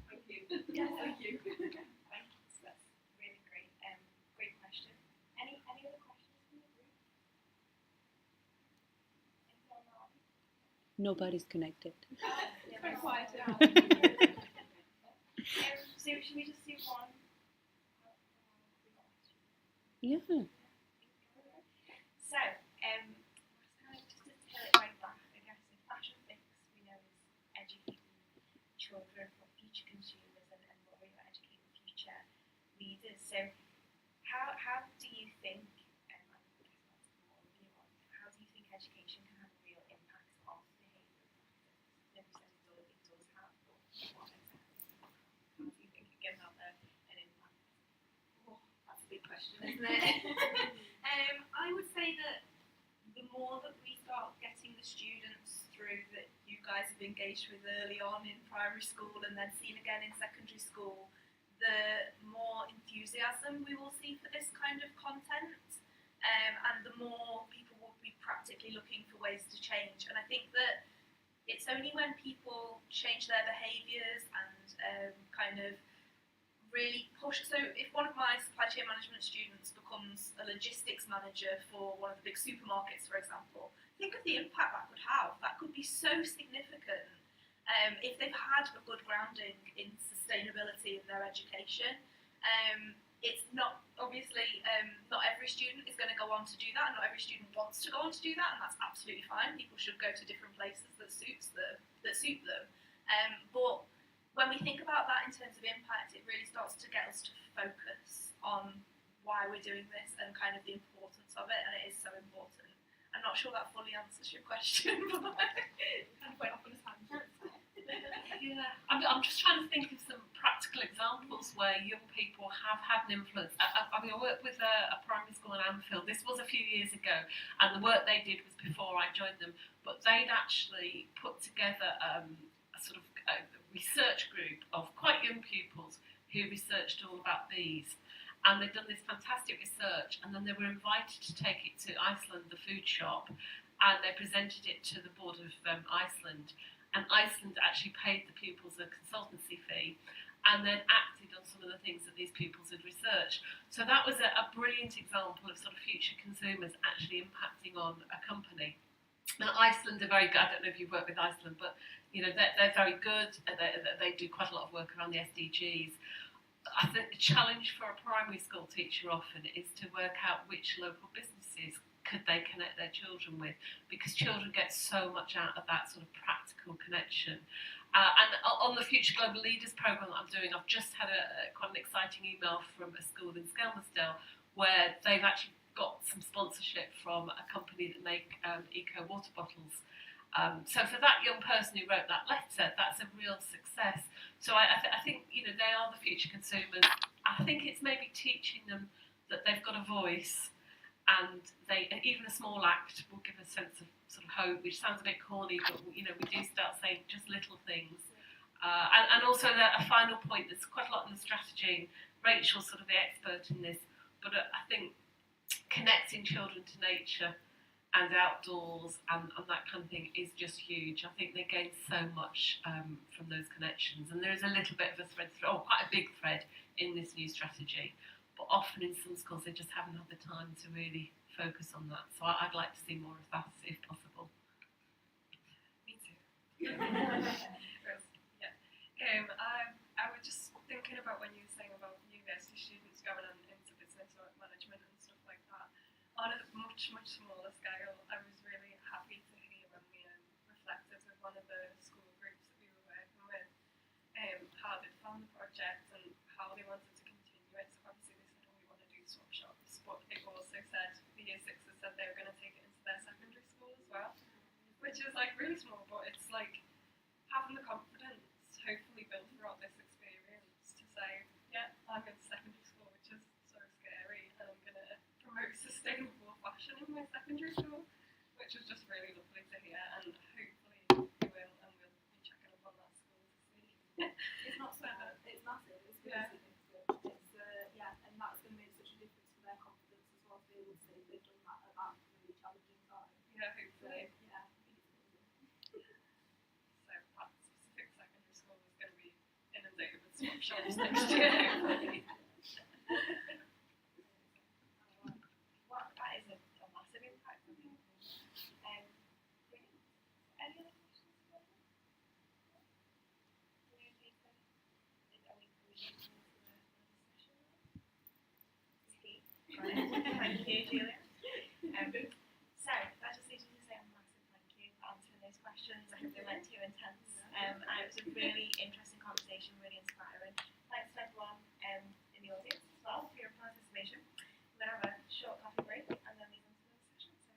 Thank you. Yeah, thank you. Thanks, that's really great. Great question. Any other questions from the group? Anything on the audience? Nobody's connected. Yeah, very quiet. So should we just do one? Yeah. So, just to tell it right back, I guess in Fashion Fix, we know is educating children for future consumers and what we are educating future leaders. So, how do you think, I guess that's more of you on, how do you think education can have a real impact on behaviour and practice? Maybe it does have, but what exactly? How do you think it can have an impact? Oh, that's a big question, isn't it? I would say that the more that we start getting the students through that you guys have engaged with early on in primary school and then seen again in secondary school, the more enthusiasm we will see for this kind of content, and the more people will be practically looking for ways to change. And I think that it's only when people change their behaviours and kind of really push. So if one of my supply chain management students becomes a logistics manager for one of the big supermarkets, for example, think of the impact that could have. That could be so significant if they've had a good grounding in sustainability in their education. It's not, obviously, not every student is going to go on to do that, and not every student wants to go on to do that, and that's absolutely fine. People should go to different places that suit them. But when we think about that in terms of impact, it really starts to get us to focus on why we're doing this and kind of the importance of it, and it is so important. I'm not sure that fully answers your question, but kind of went off on a tangent. Yeah, I'm just trying to think of some practical examples where young people have had an influence. I worked with a primary school in Anfield. This was a few years ago, and the work they did was before I joined them, but they'd actually put together a sort of research group of quite young pupils who researched all about bees, and they'd done this fantastic research, and then they were invited to take it to Iceland, the food shop, and they presented it to the board of Iceland, and Iceland actually paid the pupils a consultancy fee and then acted on some of the things that these pupils had researched. So that was a brilliant example of sort of future consumers actually impacting on a company. Now, Iceland are very good. I don't know if you've worked with Iceland, but you know they're very good. They do quite a lot of work around the SDGs. I think the challenge for a primary school teacher often is to work out which local businesses could they connect their children with, because children get so much out of that sort of practical connection. And on the Future Global Leaders programme that I'm doing, I've just had quite an exciting email from a school in Skelmersdale where they've actually got some sponsorship from a company that make eco water bottles. So for that young person who wrote that letter, that's a real success. So I think they are the future consumers. I think it's maybe teaching them that they've got a voice, and even a small act will give a sense of sort of hope, which sounds a bit corny, but we do start saying just little things. And also a final point, there's quite a lot in the strategy. Rachel's sort of the expert in this, but I think connecting children to nature and outdoors and that kind of thing is just huge. I think they gain so much from those connections, and there is a little bit of a thread, quite a big thread in this new strategy. But often in some schools they just haven't had the time to really focus on that. So I'd like to see more of that if possible. Me too. Yeah. I was just thinking about when you were saying about university students going on into business or management and stuff like that. On a much, much smaller scale, I was really happy to hear when we reflected with one of the school groups that we were working with, how they'd found the project and how they wanted to continue it. So obviously they said, we want to do swap shops, but they also said, the year sixes said they were going to take it into their secondary school as well, which is like really small, but it's like having the confidence hopefully built throughout this experience to say, yeah, I'm in secondary school, which is so scary, and I'm going to promote sustainable fashion in my secondary school, which was just really lovely to hear, and hopefully we will, and we'll be checking up on that school to see. It's not so it's massive, it's really Yeah. significant. It's and that's going to make such a difference for their confidence as well, to be able to say they've done that at that really challenging time. Yeah, hopefully. Yeah, I think it's amazing. So that specific secondary school is going to be inundated with swap shops next year, hopefully. Well, that is a massive impact, I think. Brilliant. Any other questions? you, Julia. So, that just leaves me to say a massive thank you for answering those questions. I hope they weren't too intense. And it was a really interesting conversation, really inspiring. Thanks to everyone in the audience as well for your participation. We're going to have a short coffee break and then leave on to the next session. So,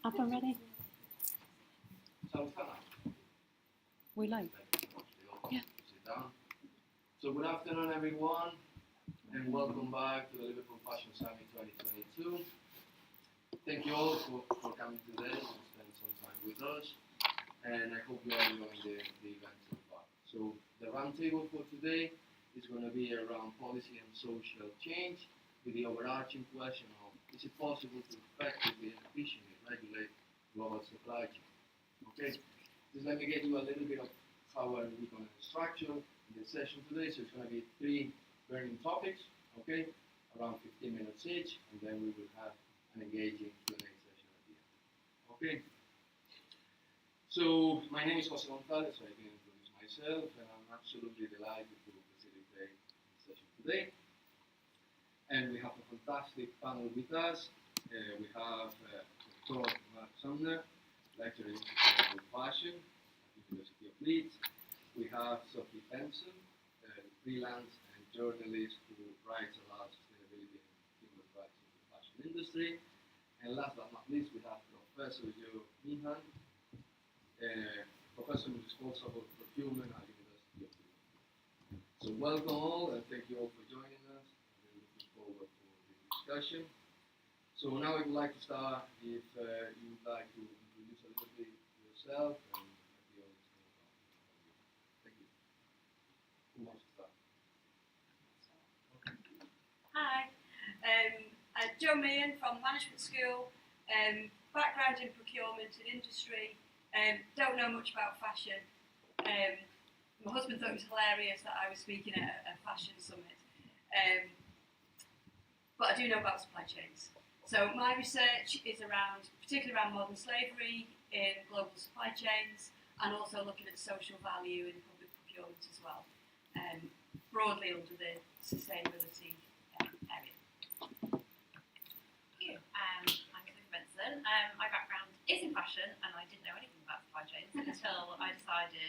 Up and ready? Sounds fun. We like. Yeah. Sit down. So good afternoon, everyone, and welcome back to the Liverpool Fashion Summit 2022. Thank you all for coming today and spend some time with us, and I hope you are enjoying the event so far. So the roundtable for today is going to be around policy and social change, with the overarching question of, is it possible to effectively and efficiently regulate global supply chain? Okay, just let me get you a little bit of how are we going to structure the session today. So it's going to be 3 burning topics, okay, around 15 minutes each, and then we will have an engaging Q&A session at the end. Okay. So my name is Jose Gonzalez, so I can introduce myself, and I'm absolutely delighted to facilitate the session today. And we have a fantastic panel with us. We have Dr. Sumner, lecturer in sustainable fashion at the University of Leeds. We have Sophie, Benson, freelance and journalist who writes about sustainability and human rights in the fashion industry. And last but not least, we have Professor Joanne Meehan, professor responsible for procurement at the University of Liverpool. So welcome all, and thank you all for joining us. I'm really looking forward to the discussion. So now I would like to start, if you would like to introduce a little bit yourself and let the audience know about you. Thank you. Who wants to start? Hi, I'm Joanne Meehan from Management School, background in procurement and industry, don't know much about fashion. My husband thought it was hilarious that I was speaking at a fashion summit, but I do know about supply chains. So my research is particularly around modern slavery in global supply chains, and also looking at social value in public procurement as well, broadly under the sustainability area. Thank you. I'm Sophie Benson. My background is in fashion, and I didn't know anything about supply chains until I started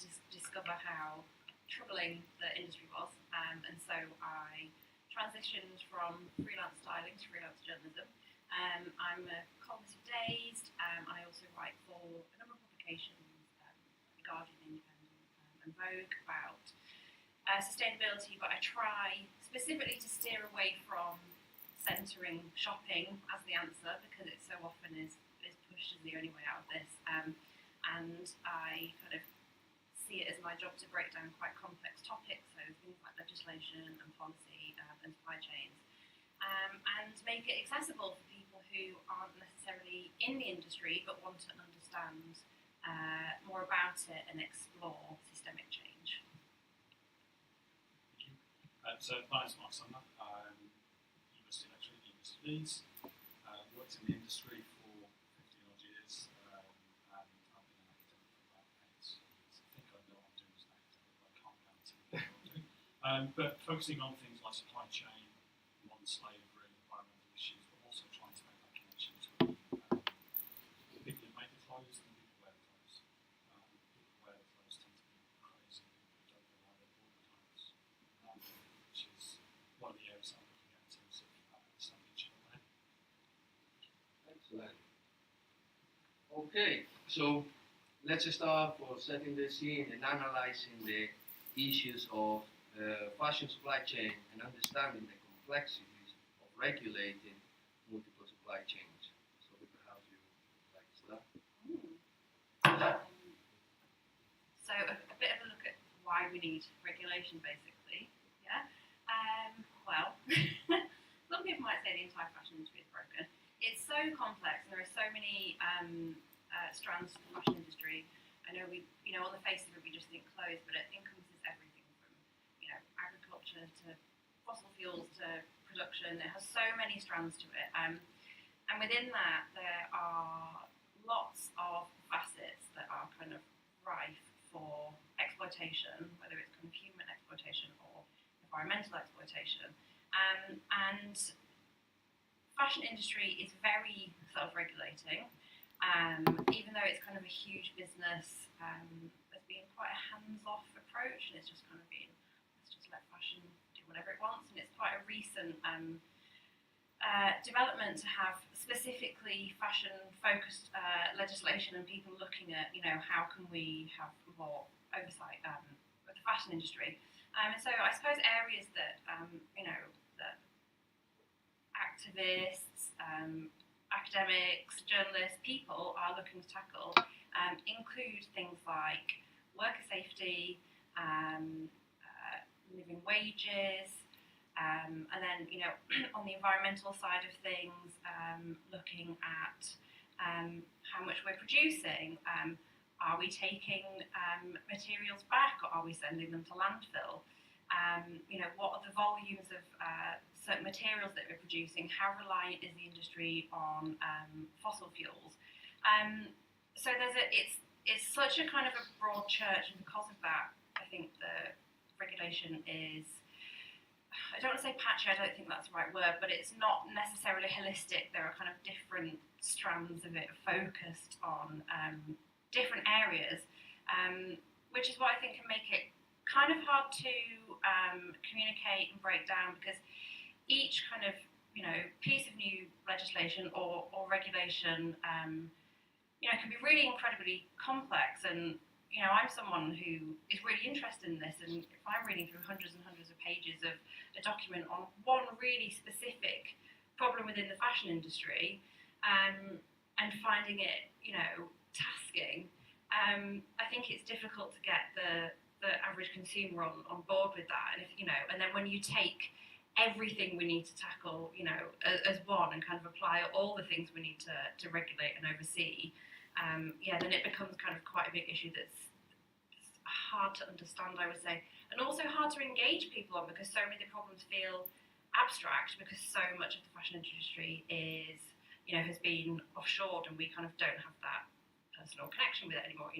to discover how troubling the industry was, and so I transitioned from freelance styling to freelance journalism. I'm a columnist for Dazed, and I also write for a number of publications, The Guardian, Independent, and Vogue, about sustainability, but I try specifically to steer away from centering shopping as the answer, because it so often is pushed as the only way out of this, and I kind of see it as my job to break down quite complex topics, so things like legislation and policy and supply chains, and make it accessible for people who aren't necessarily in the industry but want to understand more about it and explore systemic change. Thank you. So my name's Mark Sumner. University lecturer at the University of Leeds. Worked in the industry for 15 odd years, and I've been an academic for about 8. So I think I know what I'm doing as an academic, but I can't guarantee what I'm doing. But focusing on things like supply chain, modern slavery, environmental issues, but also trying to make that connection between people who make the clothes and people who wear the clothes. People who wear the clothes tend to be crazy people who don't know why they bought the clothes, which is one of the areas I'm looking at in terms of understanding each other. Excellent. Okay, so let's start for setting the scene and analyzing the issues of fashion supply chain and understanding the complexities of regulating multiple supply chains. So perhaps you would like to start? So a bit of a look at why we need regulation, basically. Yeah. Well, some people might say the entire fashion industry is broken. It's so complex, and there are so many strands to the fashion industry. I know on the face of it, we just think clothes, but it encompasses everything from, agriculture to fossil fuels to production. It has so many strands to it, and within that, there are lots of facets that are kind of rife for exploitation, whether it's kind of human exploitation or environmental exploitation, and fashion industry is very self-regulating, even though it's kind of a huge business. There's been quite a hands-off approach, and it's just kind of been, let's just let fashion do whatever it wants, and it's quite a recent development to have specifically fashion-focused legislation and people looking at, how can we have more oversight of the fashion industry. So I suppose areas that, that activists, academics, journalists, people are looking to tackle include things like worker safety, living wages, and then, on the environmental side of things, looking at how much we're producing. Are we taking materials back, or are we sending them to landfill? What are the volumes of certain materials that we're producing? How reliant is the industry on fossil fuels? So it's such a kind of a broad church, and because of that, I think the regulation is, I don't want to say patchy, I don't think that's the right word, but it's not necessarily holistic. There are kind of different strands of it focused on different areas, which is what I think can make it kind of hard to communicate and break down, because each kind of piece of new legislation or regulation can be really incredibly complex. And I'm someone who is really interested in this, and if I'm reading through hundreds and hundreds of pages of a document on one really specific problem within the fashion industry, and finding it, tasking, I think it's difficult to get the average consumer on board with that. And and then when you take everything we need to tackle, as one, and kind of apply all the things we need to regulate and oversee, then it becomes kind of quite a big issue that's hard to understand, I would say, and also hard to engage people on, because so many of the problems feel abstract, because so much of the fashion industry is, has been offshored, and we kind of don't have that personal connection with it anymore.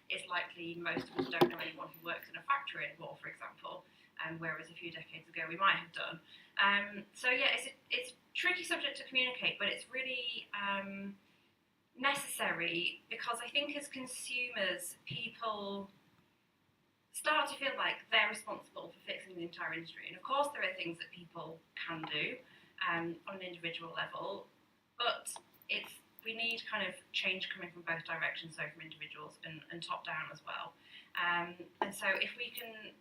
It's likely most of us don't know anyone who works in a factory anymore, for example, whereas a few decades ago we might have done. It's a tricky subject to communicate, but it's really necessary, because I think as consumers, people start to feel like they're responsible for fixing the entire industry. And of course there are things that people can do on an individual level, but we need kind of change coming from both directions, so from individuals and top down as well. And so if we can,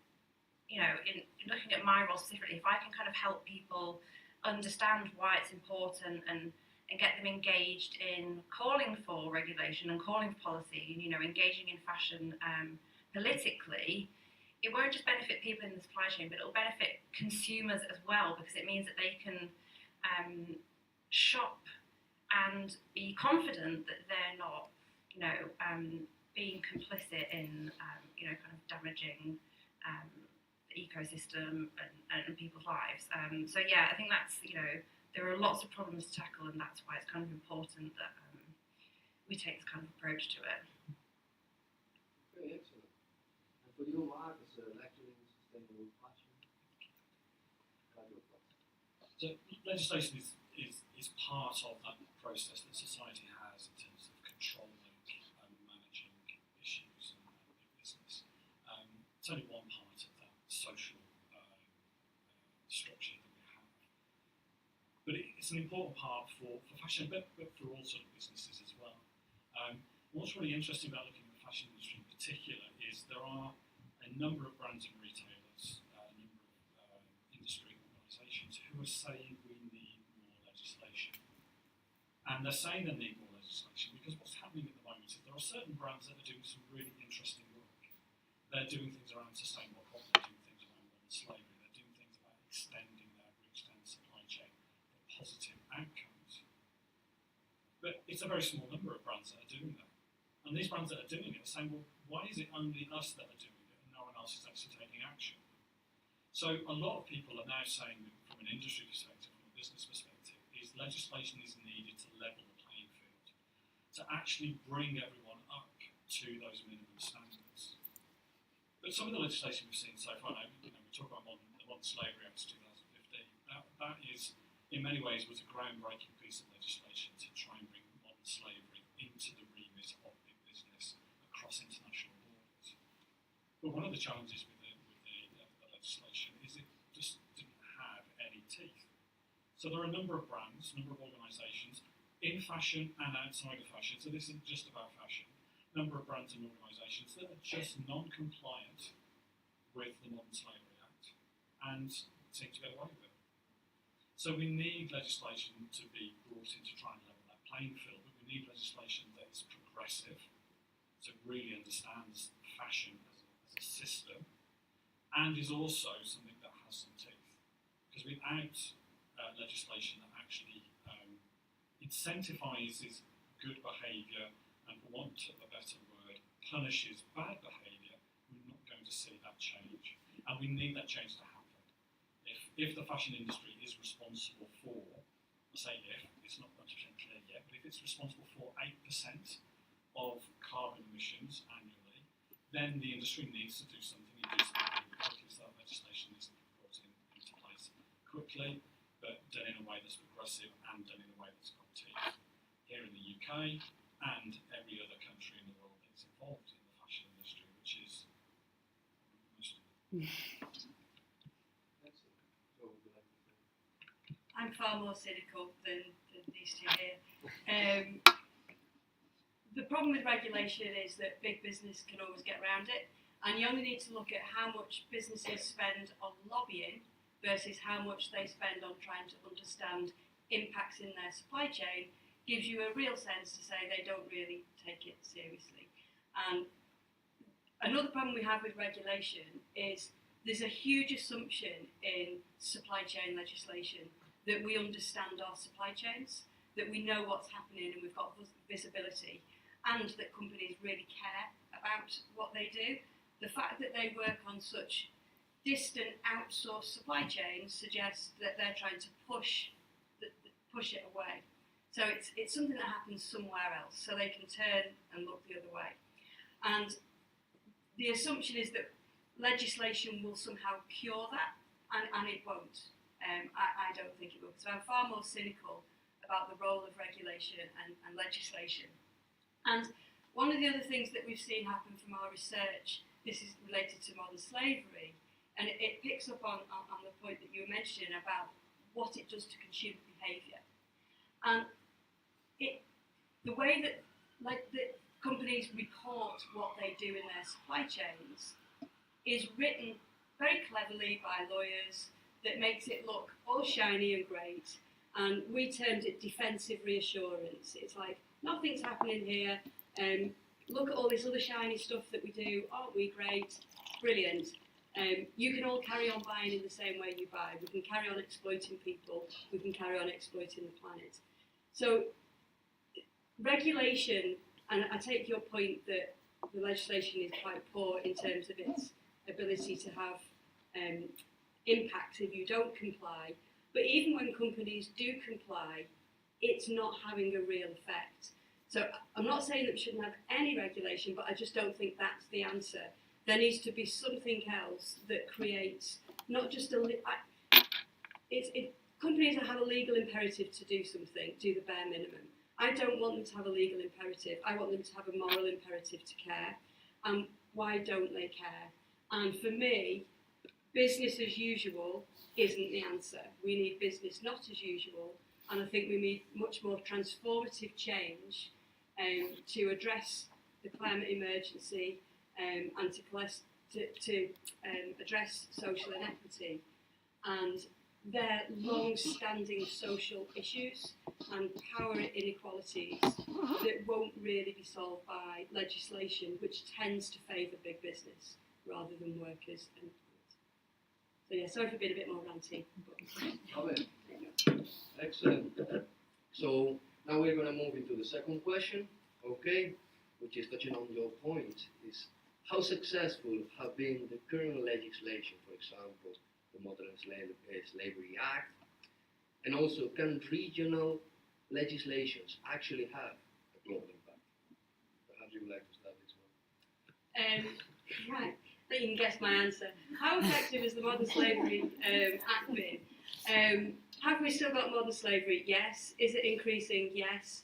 in looking at my role specifically, if I can kind of help people understand why it's important and get them engaged in calling for regulation and calling for policy, engaging in fashion politically, it won't just benefit people in the supply chain, but it'll benefit consumers as well, because it means that they can shop and be confident that they're not, being complicit in, kind of damaging the ecosystem and people's lives. I think that's, there are lots of problems to tackle, and that's why it's kind of important that we take this kind of approach to it. Very excellent. And for you, Mark, as a lecturer in sustainable fashion, what are your thoughts? So legislation is part of that process that society has in terms of controlling and managing issues in business. It's only one part of that social structure that we have. But it's an important part for fashion, but for all sort of businesses as well. What's really interesting about looking at the fashion industry in particular is there are a number of brands and retailers, a number of industry organisations who are saying we need more legislation. And they're saying they need more legislation because what's happening at the moment is there are certain brands that are doing some really interesting work. They're doing things around sustainable cotton, they're doing things around modern slavery, they're doing things about extending their reach down the supply chain for positive outcomes. But it's a very small number of brands that are doing that. And these brands that are doing it are saying, well, why is it only us that are doing it and no one else is actually taking action? So a lot of people are now saying that from an industry perspective, from a business perspective, is legislation is needed to level the playing field, to actually bring everyone up to those minimum standards. But some of the legislation we've seen so far, we talk about the Modern Slavery Act 2015, that is, in many ways, was a groundbreaking piece of legislation to try and bring modern slavery into the remit of big business across international borders. But one of the challenges with the legislation is it just didn't have any teeth. So there are a number of brands, a number of organisations in fashion and outside of fashion, so this isn't just about fashion, a number of brands and organisations that are just non-compliant with the Modern Slavery Act and seem to get away with it. So we need legislation to be brought in to try and level that playing field, but we need legislation that is progressive, so it really understands fashion as a system, and is also something that has some teeth. Because without legislation that actually incentivises good behaviour and, for want of a better word, punishes bad behaviour, we're not going to see that change. And we need that change to happen. If the fashion industry is responsible for, I say if, it's not 100% clear yet, but if it's responsible for 8% of carbon emissions annually, then the industry needs to do something. It needs to be really quickly, so that legislation needs to be brought into place quickly, but done in a way that's progressive and done in a way that's got teeth. Here in the UK and every other country in the world that's involved in the fashion industry, which is most of it. I'm far more cynical than these two here. The problem with regulation is that big business can always get around it, and you only need to look at how much businesses spend on lobbying versus how much they spend on trying to understand impacts in their supply chain, gives you a real sense to say they don't really take it seriously. And another problem we have with regulation is there's a huge assumption in supply chain legislation that we understand our supply chains, that we know what's happening and we've got visibility, and that companies really care about what they do. The fact that they work on such distant outsourced supply chains suggests that they're trying to push it away. So it's something that happens somewhere else, so they can turn and look the other way. And the assumption is that legislation will somehow cure that, and it won't. I don't think it will. So I'm far more cynical about the role of regulation and legislation. And one of the other things that we've seen happen from our research, this is related to modern slavery, and it picks up on the point that you were mentioning about what it does to consumer behaviour. And the way that companies report what they do in their supply chains is written very cleverly by lawyers that makes it look all shiny and great. And we termed it defensive reassurance. It's like, nothing's happening here. Look at all this other shiny stuff that we do. Aren't we great? Brilliant. You can all carry on buying in the same way you buy. We can carry on exploiting people. We can carry on exploiting the planet. So regulation, and I take your point that the legislation is quite poor in terms of its ability to have impacts if you don't comply. But even when companies do comply, it's not having a real effect. So I'm not saying that we shouldn't have any regulation, but I just don't think that's the answer. There needs to be something else that creates not just companies that have a legal imperative to do something, do the bare minimum. I don't want them to have a legal imperative. I want them to have a moral imperative to care. And why don't they care? And for me, business as usual isn't the answer. We need business not as usual, and I think we need much more transformative change to address the climate emergency and to address social inequity. And they're long-standing social issues and power inequalities that won't really be solved by legislation, which tends to favour big business rather than workers and so yeah, sorry for being a bit more ranty. Excellent. So now we're going to move into the second question, okay, which is touching on your point, is how successful have been the current legislation, for example, the Modern Slavery Act, and also can regional legislations actually have a global impact? Perhaps you would like to start this one. Right. I think you can guess my answer. How effective has the Modern Slavery Act been? Have we still got modern slavery? Yes. Is it increasing? Yes.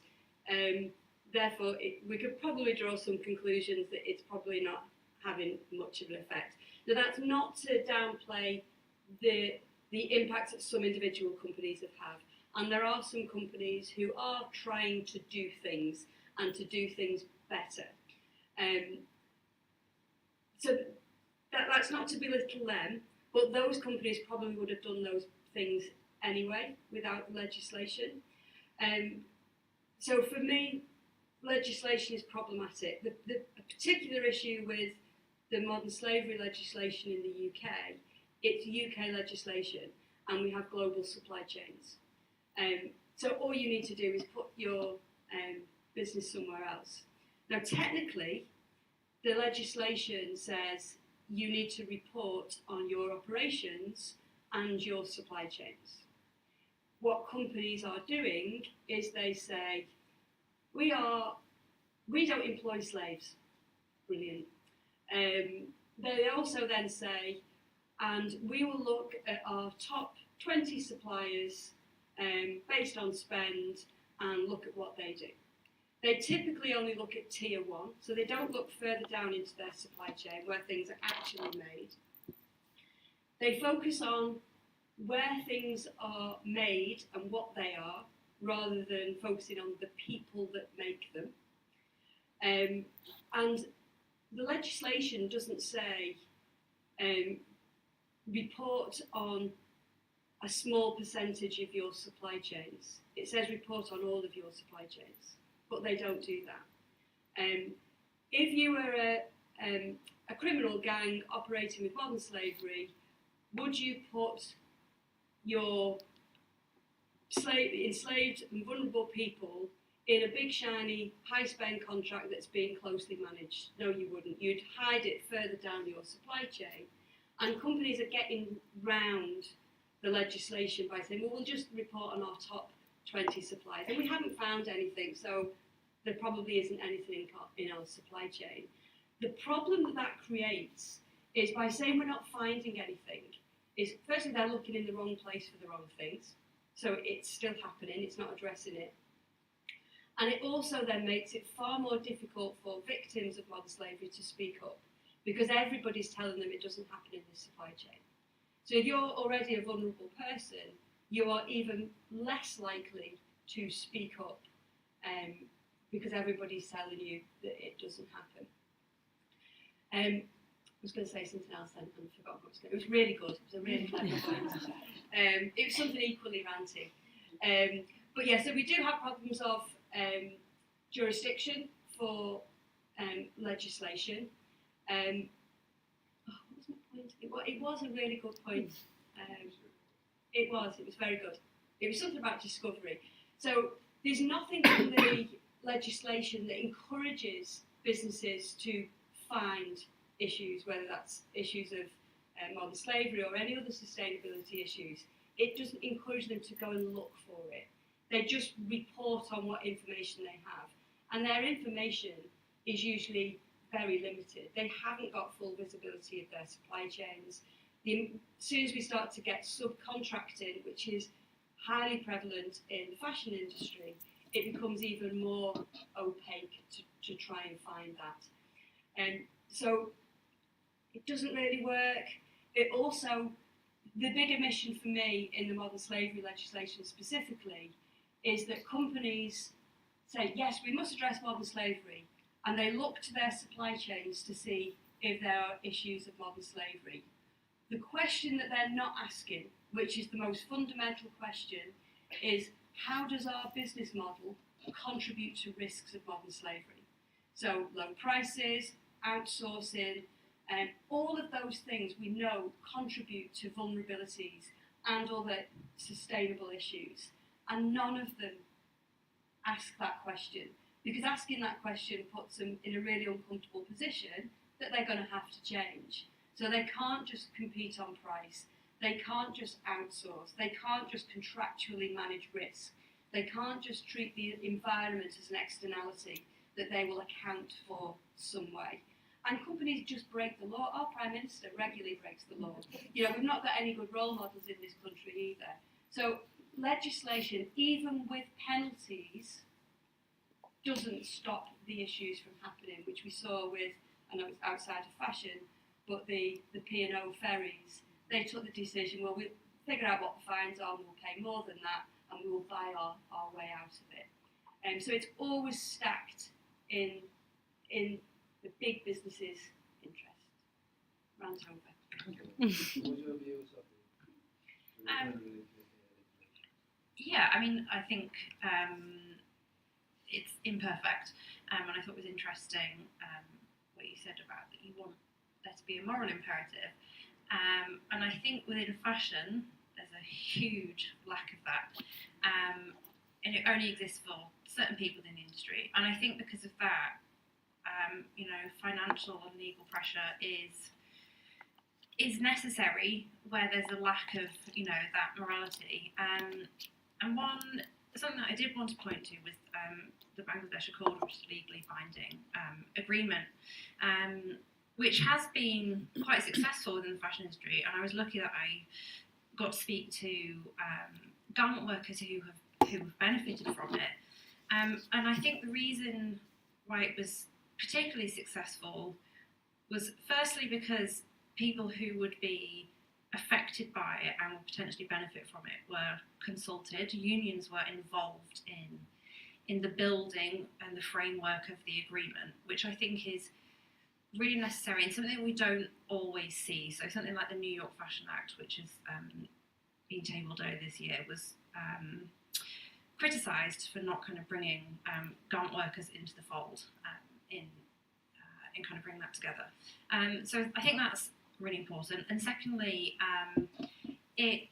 Therefore, we could probably draw some conclusions that it's probably not having much of an effect. Now, that's not to downplay the the impact that some individual companies have had. And there are some companies who are trying to do things and to do things better. So that's not to belittle them, but those companies probably would have done those things anyway without the legislation. So for me, legislation is problematic. The particular issue with the modern slavery legislation in the UK, it's UK legislation, and we have global supply chains. So all you need to do is put your business somewhere else. Now, technically, the legislation says you need to report on your operations and your supply chains. What companies are doing is they say, we don't employ slaves. Brilliant. They also then say, and we will look at our top 20 suppliers based on spend and look at what they do. They typically only look at tier 1, so they don't look further down into their supply chain where things are actually made. They focus on where things are made and what they are, rather than focusing on the people that make them. And the legislation doesn't say report on a small percentage of your supply chains. It says report on all of your supply chains, but they don't do that. If you were a criminal gang operating with modern slavery, would you put your enslaved and vulnerable people in a big shiny high-spend contract that's being closely managed? No, you wouldn't. You'd hide it further down your supply chain. And companies are getting round the legislation by saying, well, we'll just report on our top 20 suppliers. And we haven't found anything, so there probably isn't anything in our supply chain. The problem that creates is by saying we're not finding anything, is firstly they're looking in the wrong place for the wrong things. So it's still happening, it's not addressing it. And it also then makes it far more difficult for victims of modern slavery to speak up, because everybody's telling them it doesn't happen in the supply chain. So if you're already a vulnerable person, you are even less likely to speak up because everybody's telling you that it doesn't happen. I was going to say something else then and forgot what it was going to. It was really good. It was a really clever point. It was something equally ranty. But yeah, so we do have problems of jurisdiction for legislation. What was my point? It was a really good point. It was very good. It was something about discovery. So there's nothing in the legislation that encourages businesses to find issues, whether that's issues of modern slavery or any other sustainability issues. It doesn't encourage them to go and look for it. They just report on what information they have. And their information is usually very limited. They haven't got full visibility of their supply chains. As soon as we start to get subcontracting, which is highly prevalent in the fashion industry, it becomes even more opaque to try and find that. And so it doesn't really work. It also, the big omission for me in the modern slavery legislation specifically is that companies say, yes, we must address modern slavery, and they look to their supply chains to see if there are issues of modern slavery. The question that they're not asking, which is the most fundamental question, is how does our business model contribute to risks of modern slavery? So low prices, outsourcing, and all of those things we know contribute to vulnerabilities and other sustainable issues. And none of them ask that question, because asking that question puts them in a really uncomfortable position that they're going to have to change. So they can't just compete on price. They can't just outsource. They can't just contractually manage risk. They can't just treat the environment as an externality that they will account for some way. And companies just break the law. Our Prime Minister regularly breaks the law. You know, we've not got any good role models in this country either. So legislation, even with penalties, doesn't stop the issues from happening, which we saw with, I know it's outside of fashion, but the P&O ferries, they took the decision, well, figure out what the fines are, and we'll pay more than that, and we will buy our way out of it. So it's always stacked in the big businesses' interest. Rant over. What's your view, Sophie? Yeah, I mean, I think it's imperfect, and I thought it was interesting what you said about that you want there to be a moral imperative, and I think within fashion there's a huge lack of that, and it only exists for certain people in the industry, and I think because of that, financial and legal pressure is necessary where there's a lack of that morality. And something that I did want to point to was the Bangladesh Accord, which is a legally binding agreement, which has been quite successful within the fashion industry. And I was lucky that I got to speak to garment workers who have benefited from it. And I think the reason why it was particularly successful was firstly because people who would be affected by it and would potentially benefit from it were consulted. Unions were involved in the building and the framework of the agreement, which I think is really necessary and something we don't always see. So something like the New York Fashion Act, which has been tabled over this year, was criticised for not kind of bringing garment workers into the fold in kind of bringing that together. So I think that's really important. And secondly, it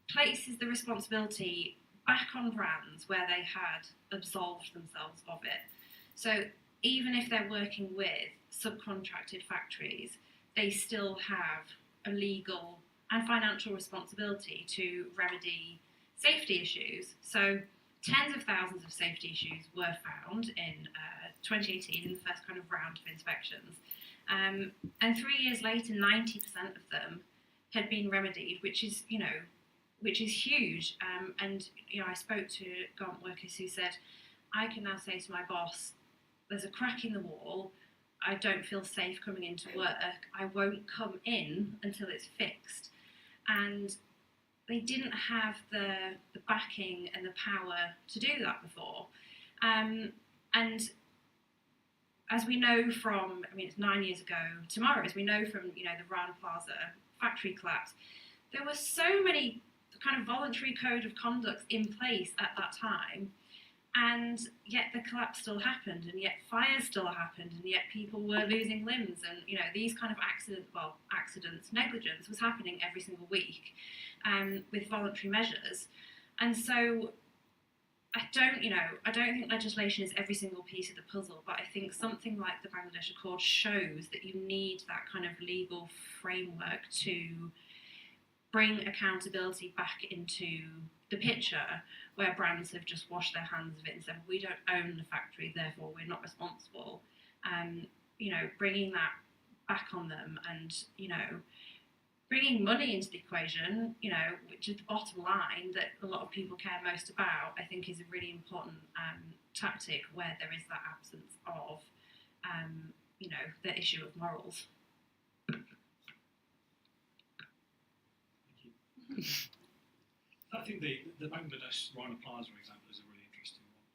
places the responsibility back on brands where they had absolved themselves of it. So even if they're working with subcontracted factories, they still have a legal and financial responsibility to remedy safety issues. So tens of thousands of safety issues were found in 2018 in the first kind of round of inspections. And 3 years later, 90% of them had been remedied, which is huge. And I spoke to garment workers who said, I can now say to my boss, there's a crack in the wall, I don't feel safe coming into work, I won't come in until it's fixed. And they didn't have the backing and the power to do that before. And as we know from, it's 9 years ago tomorrow, as we know from, the Rana Plaza factory collapse, there were so many kind of voluntary code of conduct in place at that time, and yet the collapse still happened, and yet fires still happened, and yet people were losing limbs, and, these kind of accidents, negligence was happening every single week with voluntary measures. And so I don't think legislation is every single piece of the puzzle, but I think something like the Bangladesh Accord shows that you need that kind of legal framework to bring accountability back into the picture, where brands have just washed their hands of it and said, we don't own the factory, therefore we're not responsible. Bringing that back on them and, bringing money into the equation, which is the bottom line that a lot of people care most about, I think is a really important tactic where there is that absence of, the issue of morals. I think the Bangladesh Rana Plaza example is a really interesting one.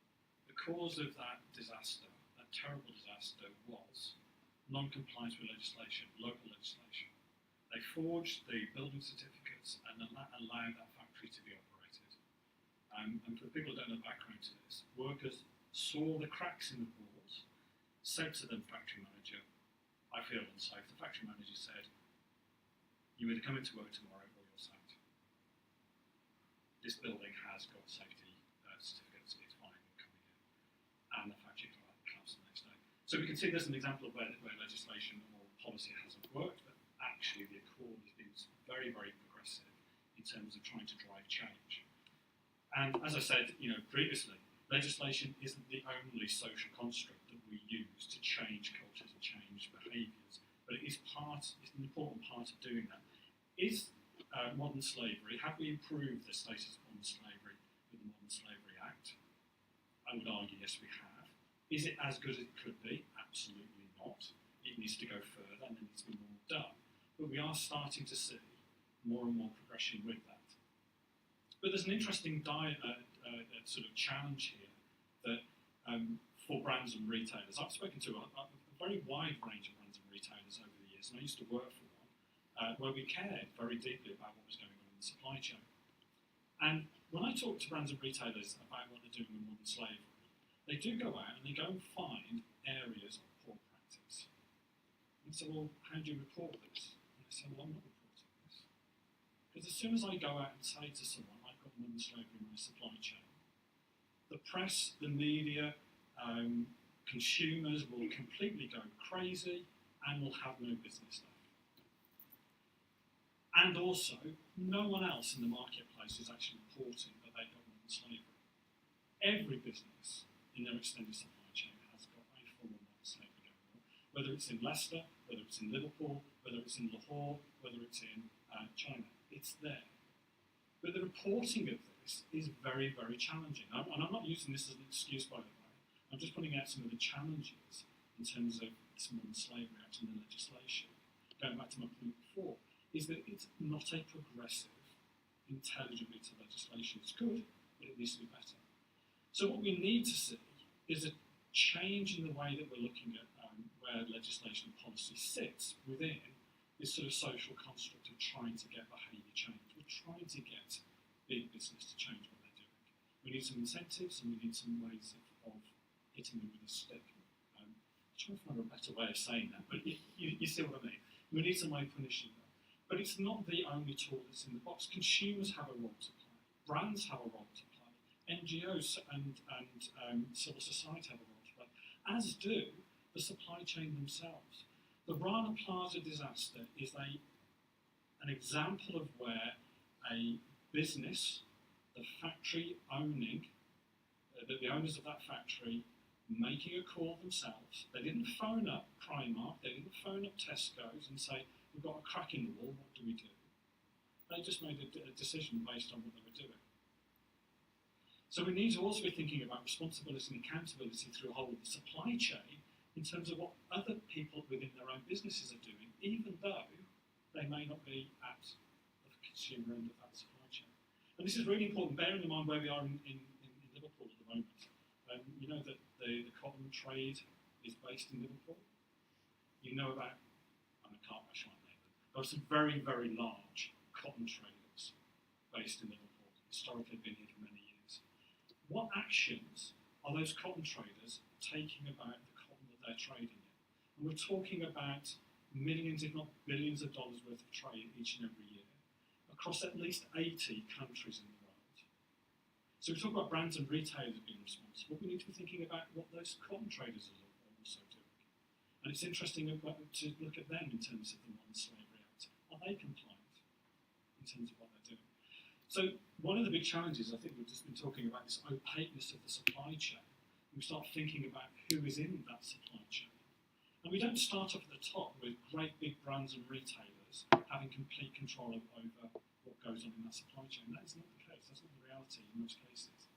The cause of that disaster, that terrible disaster, was non-compliance with legislation, local legislation. They forged the building certificates and allowed that factory to be operated. And for people who don't know the background to this, workers saw the cracks in the walls, said to the factory manager, I feel unsafe. The factory manager said, you either come into work tomorrow or you're sacked. This building has got safety certificates, it's fine, you're coming in. And the factory collapsed the next day. So we can see there's an example of where legislation or policy hasn't worked, but actually the Accord has been very, very progressive in terms of trying to drive change. And as I said, previously, legislation isn't the only social construct that we use to change cultures and change behaviours, but it's an important part of doing that. Is modern slavery, have we improved the status of modern slavery with the Modern Slavery Act? I would argue yes, we have. Is it as good as it could be? Absolutely not. It needs to go further and there needs to be more done. But we are starting to see more and more progression with that. But there's an interesting sort of challenge here that for brands and retailers. I've spoken to a very wide range of brands and retailers over the years, and I used to work for one where we cared very deeply about what was going on in the supply chain. And when I talk to brands and retailers about what they're doing with modern slavery, they do go out and they go and find areas of poor practice. And say, well, how do you report this? And they say, well, I'm not reporting this. Because as soon as I go out and say to someone, I've got modern slavery in my supply chain, the press, the media, consumers will completely go crazy and will have no business left. And also, no one else in the marketplace is actually reporting that they've got modern slavery. Every business in their extended supply chain has got a form of modern slavery going on, whether it's in Leicester, whether it's in Liverpool, whether it's in Lahore, whether it's in China. It's there. But the reporting of this is very, very challenging. And I'm not using this as an excuse, by the way. I'm just pointing out some of the challenges in terms of this Modern Slavery Act and the legislation. Going back to my point before, is that it's not a progressive, intelligent bit of legislation. It's good, but it needs to be better. So what we need to see is a change in the way that we're looking at where legislation and policy sits within this sort of social construct of trying to get behaviour change. We're trying to get big business to change what they're doing. We need some incentives and we need some ways of hitting them with a stick. I'm trying to find a better way of saying that, but you see what I mean. We need some way of punishing them. But it's not the only tool that's in the box. Consumers have a role to play. Brands have a role to play. NGOs and civil society have a role to play, as do the supply chain themselves. The Rana Plaza disaster is an example of where a business, the factory owning, the owners of that factory making a call themselves. They didn't phone up Primark, they didn't phone up Tesco's and say, we've got a crack in the wall, what do we do? They just made a decision based on what they were doing. So we need to also be thinking about responsibility and accountability through the whole of the supply chain in terms of what other people within their own businesses are doing, even though they may not be at the consumer end of that supply chain. And this is really important, bearing in mind where we are in Liverpool at the moment. You know that the cotton trade is based in Liverpool. You know about, and I can't name them, there are some very, very large cotton traders based in Liverpool, historically been here for many years. What actions are those cotton traders taking about the cotton that they're trading in? And we're talking about millions, if not billions of dollars worth of trade each and every year across at least 80 countries in the world. So we talk about brands and retailers being responsible. We need to be thinking about what those cotton traders are also doing. And it's interesting to look at them in terms of the Modern Slavery Act. Are they compliant in terms of what they're doing? So one of the big challenges, I think we've just been talking about this opaqueness of the supply chain. We start thinking about who is in that supply chain. And we don't start off at the top with great big brands and retailers having complete control over what goes on in that supply chain. That is not the case. That's not the reality in most cases.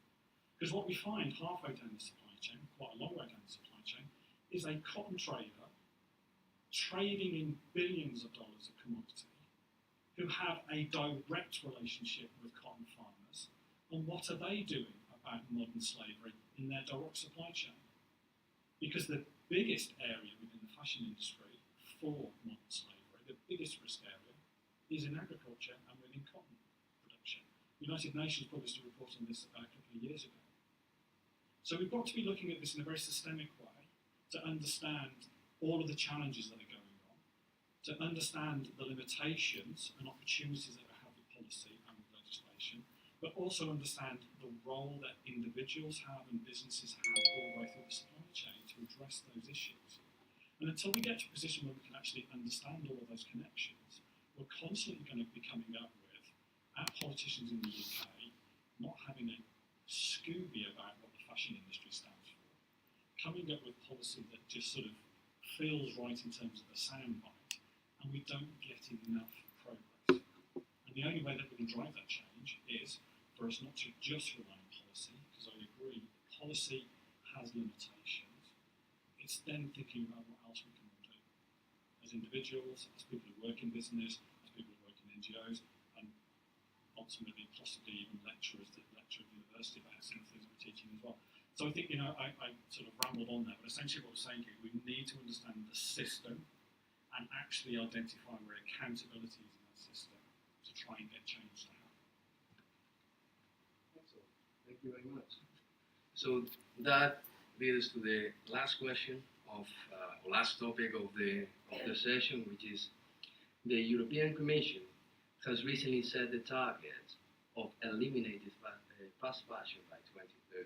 Because what we find halfway down the supply chain, quite a long way down the supply chain, is a cotton trader trading in billions of dollars of commodity who have a direct relationship with cotton farmers. And what are they doing about modern slavery in their direct supply chain? Because the biggest area within the fashion industry for modern slavery, the biggest risk area, is in agriculture and within cotton production. The United Nations published a report on this a couple of years ago. So we've got to be looking at this in a very systemic way to understand all of the challenges that are going on, to understand the limitations and opportunities that we have with policy and with legislation, but also understand the role that individuals have and businesses have all the way through the supply chain to address those issues. And until we get to a position where we can actually understand all of those connections, we're constantly going to be coming up with our politicians in the UK not having a Scooby about what the fashion industry stands for, coming up with policy that just sort of feels right in terms of the soundbite, and we don't get enough progress. And the only way that we can drive that change is for us not to just rely on policy, because I agree, policy has limitations. It's then thinking about what else we can all do. As individuals, as people who work in business, as people who work in NGOs, ultimately possibly even lecturers that lecture at university about some of the things we're teaching as well. So I think, you know, I sort of rambled on there, but essentially what we're saying here, we need to understand the system and actually identify where accountability is in that system to try and get change to happen. Excellent. Thank you very much. So that leads us to the last question of, or last topic of the session, which is the European Commission has recently set the target of eliminating fast fashion by 2030.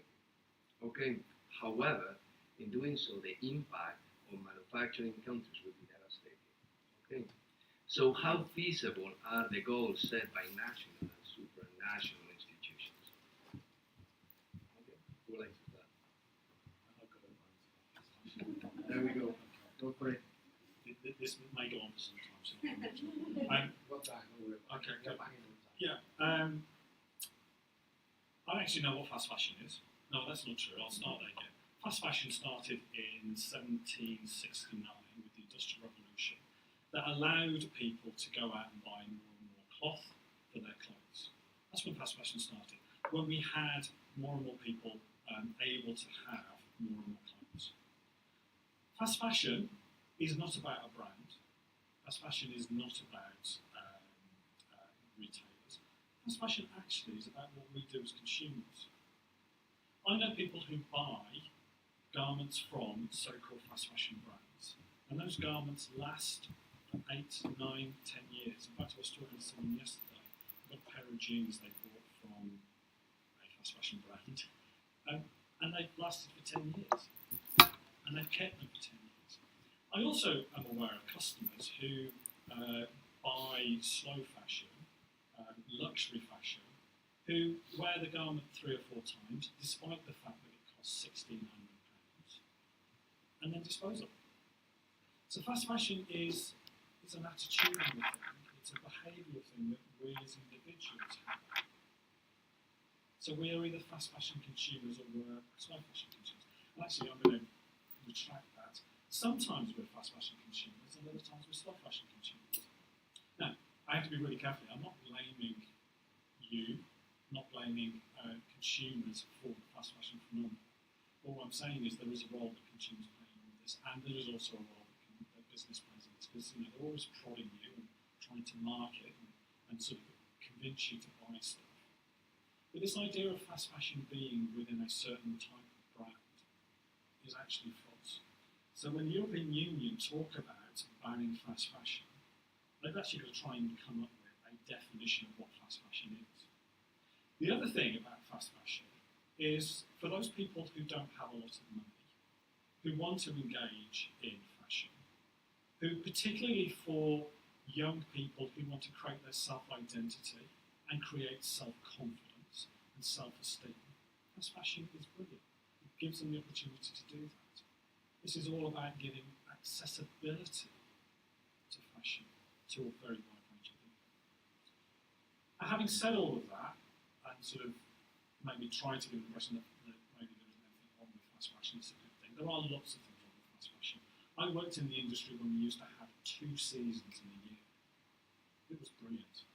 Okay. However, in doing so, the impact on manufacturing countries will be devastating. Okay. So, how feasible are the goals set by national and supranational institutions? Okay. Who would like to start? There we go. Go for it. This may go on for some time. So Got time, don't worry. okay, Get good. back in on time. Yeah. I actually know what fast fashion is. No, that's not true. I'll start there again. Fast fashion started in 1769 with the Industrial Revolution that allowed people to go out and buy more and more cloth for their clothes. That's when fast fashion started. When we had more and more people able to have more and more clothes. Fast fashion is not about a brand. Fast fashion is not about retailers. Fast fashion actually is about what we do as consumers. I know people who buy garments from so-called fast fashion brands, and those garments last for 8, 9, 10 years. In fact, I was talking to someone yesterday about a pair of jeans they bought from a fast fashion brand, and they've lasted for 10 years, and they've kept them for 10 years. I also am aware of customers who buy slow fashion, luxury fashion, who wear the garment 3 or 4 times, despite the fact that it costs £1,600, and then dispose of it. So fast fashion is an attitudinal thing, it's a behavioural thing that we as individuals have. So we are either fast fashion consumers or we're slow fashion consumers. And actually, I'm going to retract that. Sometimes we're fast fashion consumers, and other times we're slow fashion consumers. Now, I have to be really careful. I'm not blaming you, not blaming consumers for the fast fashion phenomenon. All I'm saying is there is a role that consumers play in this, and there is also a role that business plays in this, because they're always prodding you and trying to market and sort of convince you to buy stuff. But this idea of fast fashion being within a certain type of brand is actually false. So when the European Union talk about banning fast fashion, they've actually got to try and come up with a definition of what fast fashion is. The other thing about fast fashion is for those people who don't have a lot of money, who want to engage in fashion, who particularly for young people who want to create their self-identity and create self-confidence and self-esteem, fast fashion is brilliant. It gives them the opportunity to do that. This is all about giving accessibility to fashion to a very wide range of people. And having said all of that, and sort of maybe trying to give the impression that maybe there isn't anything wrong with fast fashion, it's a good thing. There are lots of things wrong with fast fashion. I worked in the industry when we used to have 2 seasons in a year. It was brilliant.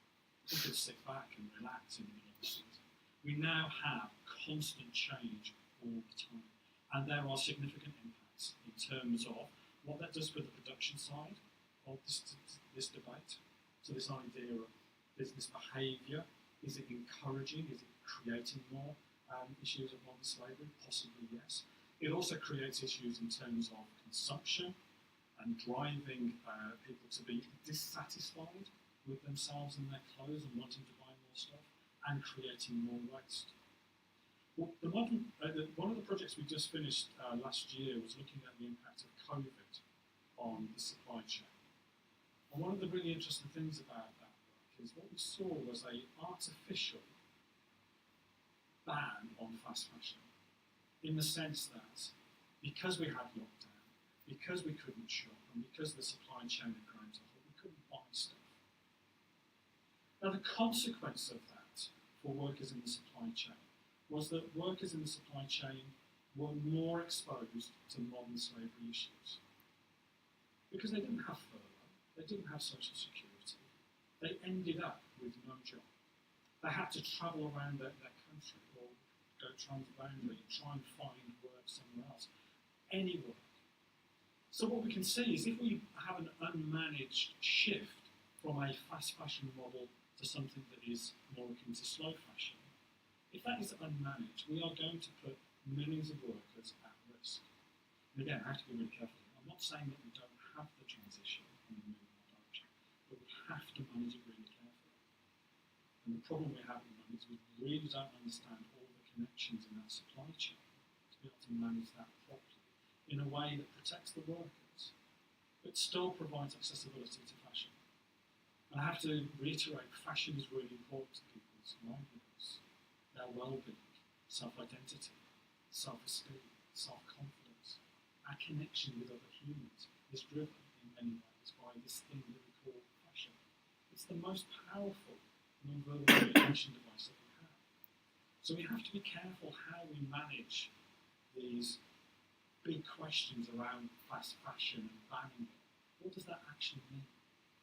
We could sit back and relax in the middle of the season. We now have constant change all the time, and there are significant impacts in terms of what that does for the production side of this debate. So this idea of business behaviour, is it encouraging, is it creating more issues of modern slavery? Possibly yes. It also creates issues in terms of consumption and driving people to be dissatisfied with themselves and their clothes and wanting to buy more stuff and creating more waste. Well, one of the projects we just finished last year was looking at the impact of COVID on the supply chain. And one of the really interesting things about that work is what we saw was an artificial ban on fast fashion, in the sense that because we had lockdown, because we couldn't shop, and because the supply chain had grown to a halt, we couldn't buy stuff. Now the consequence of that for workers in the supply chain was that workers in the supply chain were more exposed to modern slavery issues. Because they didn't have furlough, they didn't have social security, they ended up with no job. They had to travel around their country or go transboundary and try and find work somewhere else. Any work. So what we can see is if we have an unmanaged shift from a fast fashion model to something that is more akin to slow fashion, if that is unmanaged, we are going to put millions of workers at risk. And again, I have to be really careful. I'm not saying that we don't have the transition and we move in that direction, but we have to manage it really carefully. And the problem we have at the moment is we really don't understand all the connections in that supply chain to be able to manage that properly in a way that protects the workers, but still provides accessibility to fashion. And I have to reiterate, fashion is really important to people's livelihoods, their well-being, self-identity, self-esteem, self-confidence. Our connection with other humans is driven in many ways by this thing that we call fashion. It's the most powerful non-verbal communication device that we have. So we have to be careful how we manage these big questions around fast fashion and banning it. What does that actually mean?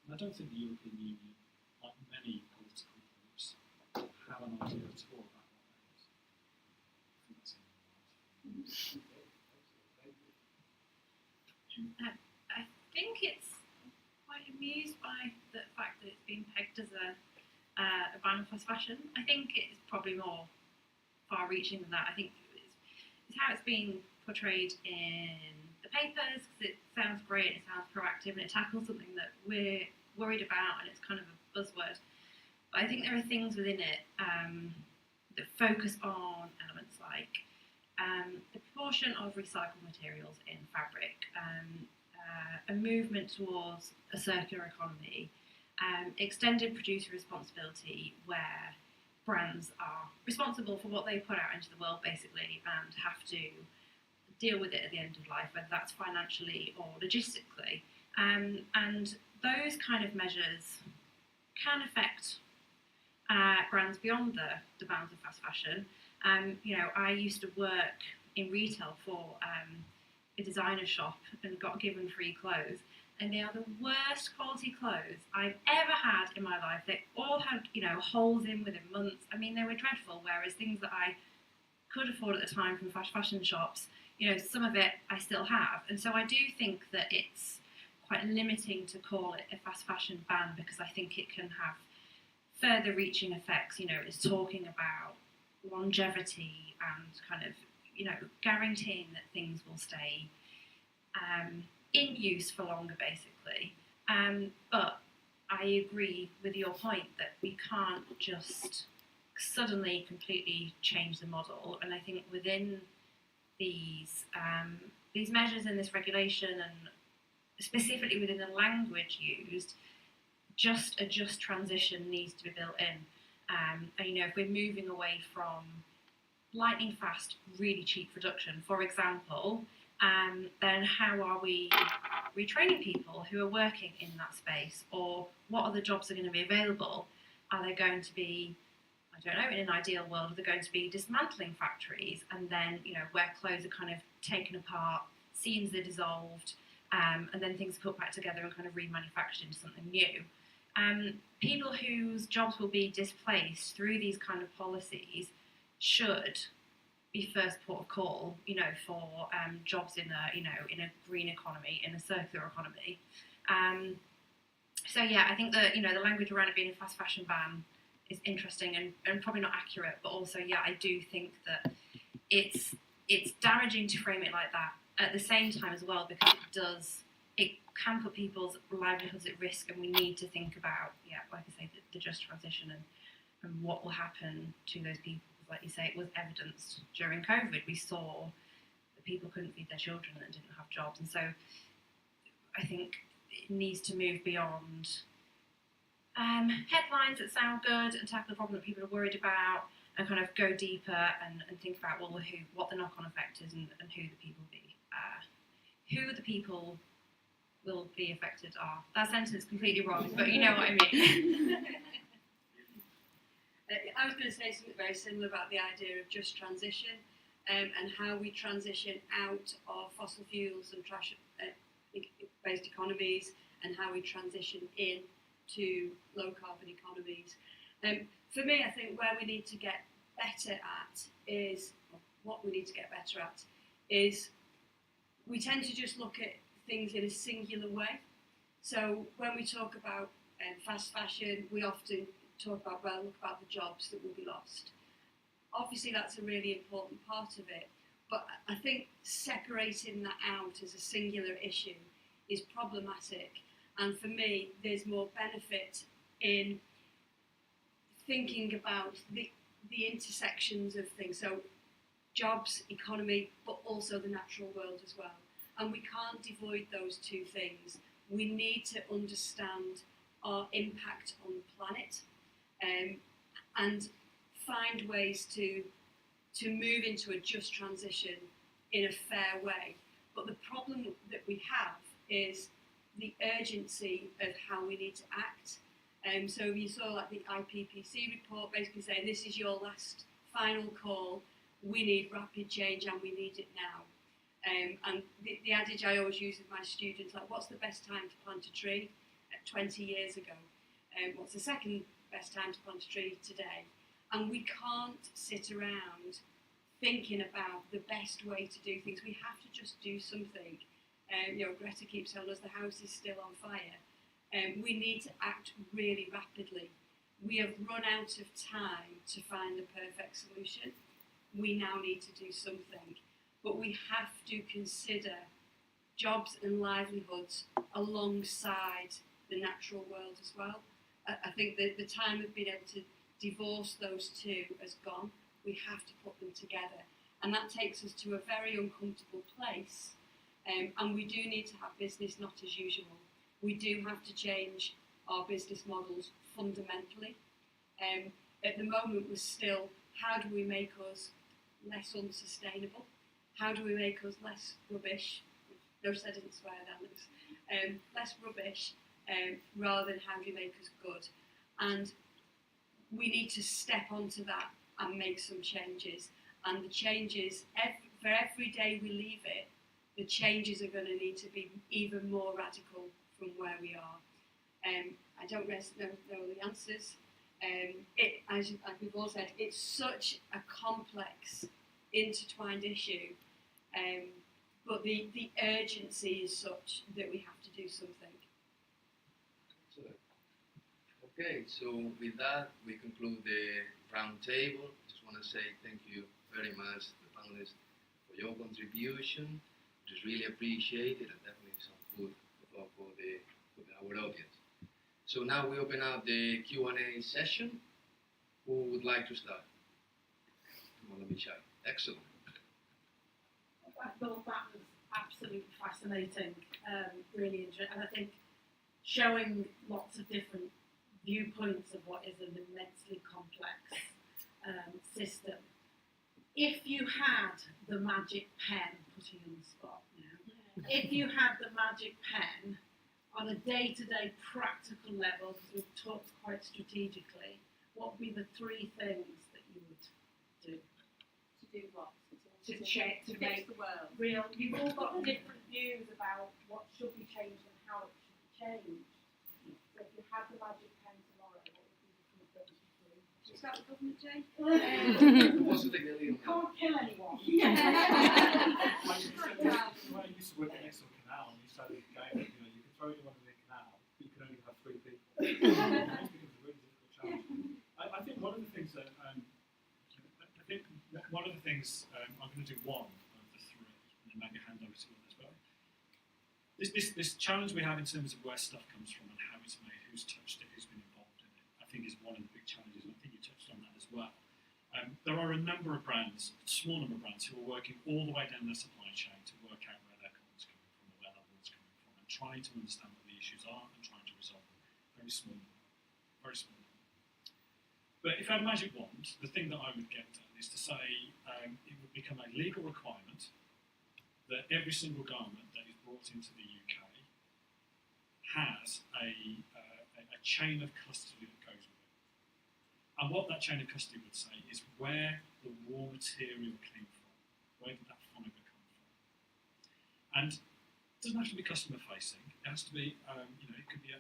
And I don't think the European Union, like many political groups, have an idea at all about what that is. I think that's it. I think it's quite amused by the fact that it's been pegged as a ban on fast fashion. I think it's probably more far-reaching than that. I think it's how it's been portrayed in the papers, because it sounds great, it sounds proactive, and it tackles something that we're worried about, and it's kind of a buzzword. But I think there are things within it that focus on elements like the proportion of recycled materials in fabric, a movement towards a circular economy, extended producer responsibility, where brands are responsible for what they put out into the world, basically, and have to deal with it at the end of life, whether that's financially or logistically. And those kind of measures can affect brands beyond the bounds of fast fashion. I used to work in retail for a designer shop and got given free clothes, and they are the worst quality clothes I've ever had in my life. They all had, holes in within months. I mean, they were dreadful, whereas things that I could afford at the time from fast fashion shops, some of it I still have. And so I do think that it's quite limiting to call it a fast fashion ban, because I think it can have further reaching effects. It's talking about longevity and kind of, guaranteeing that things will stay in use for longer, basically. But I agree with your point that we can't just suddenly completely change the model. And I think within these measures in this regulation, and specifically within the language used, just a just transition needs to be built in. And if we're moving away from lightning fast, really cheap production, for example, then how are we retraining people who are working in that space? Or what other jobs are going to be available? Are they going to be, I don't know, in an ideal world, they're going to be dismantling factories, and then, where clothes are kind of taken apart, seams are dissolved, and then things are put back together and kind of remanufactured into something new. People whose jobs will be displaced through these kind of policies should be first port of call, for jobs in a green economy, in a circular economy. So yeah, I think that the language around it being a fast fashion ban is interesting and probably not accurate, but also I do think that it's damaging to frame it like that at the same time as well, because it can put people's livelihoods at risk, and we need to think about, like I say, the just transition and what will happen to those people. Like you say, it was evidenced during COVID. We saw that people couldn't feed their children and didn't have jobs, and so I think it needs to move beyond headlines that sound good and tackle the problem that people are worried about, and kind of go deeper and think about what the knock-on effect is, and who the people will be affected are. That sentence is completely wrong, but you know what I mean. I was going to say something very similar about the idea of just transition, and how we transition out of fossil fuels and trash-based economies, and how we transition in to low-carbon economies. For me, I think where we need to get better at is, or what we need to get better at, is we tend to just look at things in a singular way. So when we talk about fast fashion, we often talk about, well, look about the jobs that will be lost. Obviously, that's a really important part of it, but I think separating that out as a singular issue is problematic. And for me, there's more benefit in thinking about the intersections of things. So jobs, economy, but also the natural world as well. And we can't avoid those two things. We need to understand our impact on the planet and find ways to move into a just transition in a fair way. But the problem that we have is the urgency of how we need to act. So you saw like the IPCC report basically saying this is your last final call, we need rapid change and we need it now. And the adage I always use with my students, like, what's the best time to plant a tree? 20 years ago. What's the second best time to plant a tree? Today. And we can't sit around thinking about the best way to do things. We have to just do something. Greta keeps telling us the house is still on fire. We need to act really rapidly. We have run out of time to find the perfect solution. We now need to do something. But we have to consider jobs and livelihoods alongside the natural world as well. I think that the time of being able to divorce those two has gone. We have to put them together. And that takes us to a very uncomfortable place. And we do need to have business not as usual. We do have to change our business models fundamentally. At the moment, we're still, how do we make us less unsustainable? How do we make us less rubbish? Notice I didn't swear that, Lewis. Less rubbish, rather than how do we make us good? And we need to step onto that and make some changes. And the changes, for every day we leave it, the changes are going to need to be even more radical from where we are. I don't know the answers. As we've all said, it's such a complex, intertwined issue, but the urgency is such that we have to do something. Excellent. Okay, so with that, we conclude the round table. Just want to say thank you very much to the panelists for your contribution. Just really appreciate it, and definitely some food for our audience. So now we open up the Q&A session. Who would like to start? Come on, let me check. Excellent. I thought that was absolutely fascinating, really interesting, and I think showing lots of different viewpoints of what is an immensely complex system. If you had the magic pen, putting you on the spot now, if you had the magic pen on a day-to-day practical level, because we've talked quite strategically, what would be the three things that you would do? To do what? To check, to make the world. real. You've all got different views about what should be changed and how it should be changed. So if you had the magic pen tomorrow, what would be the three things you'd do? Should we start with government, Jay? What's the You can't kill anyone. When I used to work at Exeter Canal, and you started the game, you could throw anyone in the canal, but you could only have 3 people. It was a really difficult challenge. I think one of the things that I'm going to do one of the 3, and then maybe hand over to others. But this challenge we have in terms of where stuff comes from and how it's made, who's touched it, who's been involved in it, I think is one of the big challenges, and I think you touched on that as well. There are a number of brands, a small number of brands, who are working all the way down their supply chain to work out where their cotton's coming from, or where their wool's coming from, and trying to understand what the issues are and trying to resolve them. Very small number. Very small number. But if I had a magic wand, the thing that I would get done is to say it would become a legal requirement that every single garment that is brought into the UK has a chain of custody that goes with it. And what that chain of custody would say is where the raw material came from. Where did that fibre come from? And it doesn't have to be customer facing. It has to be, it could be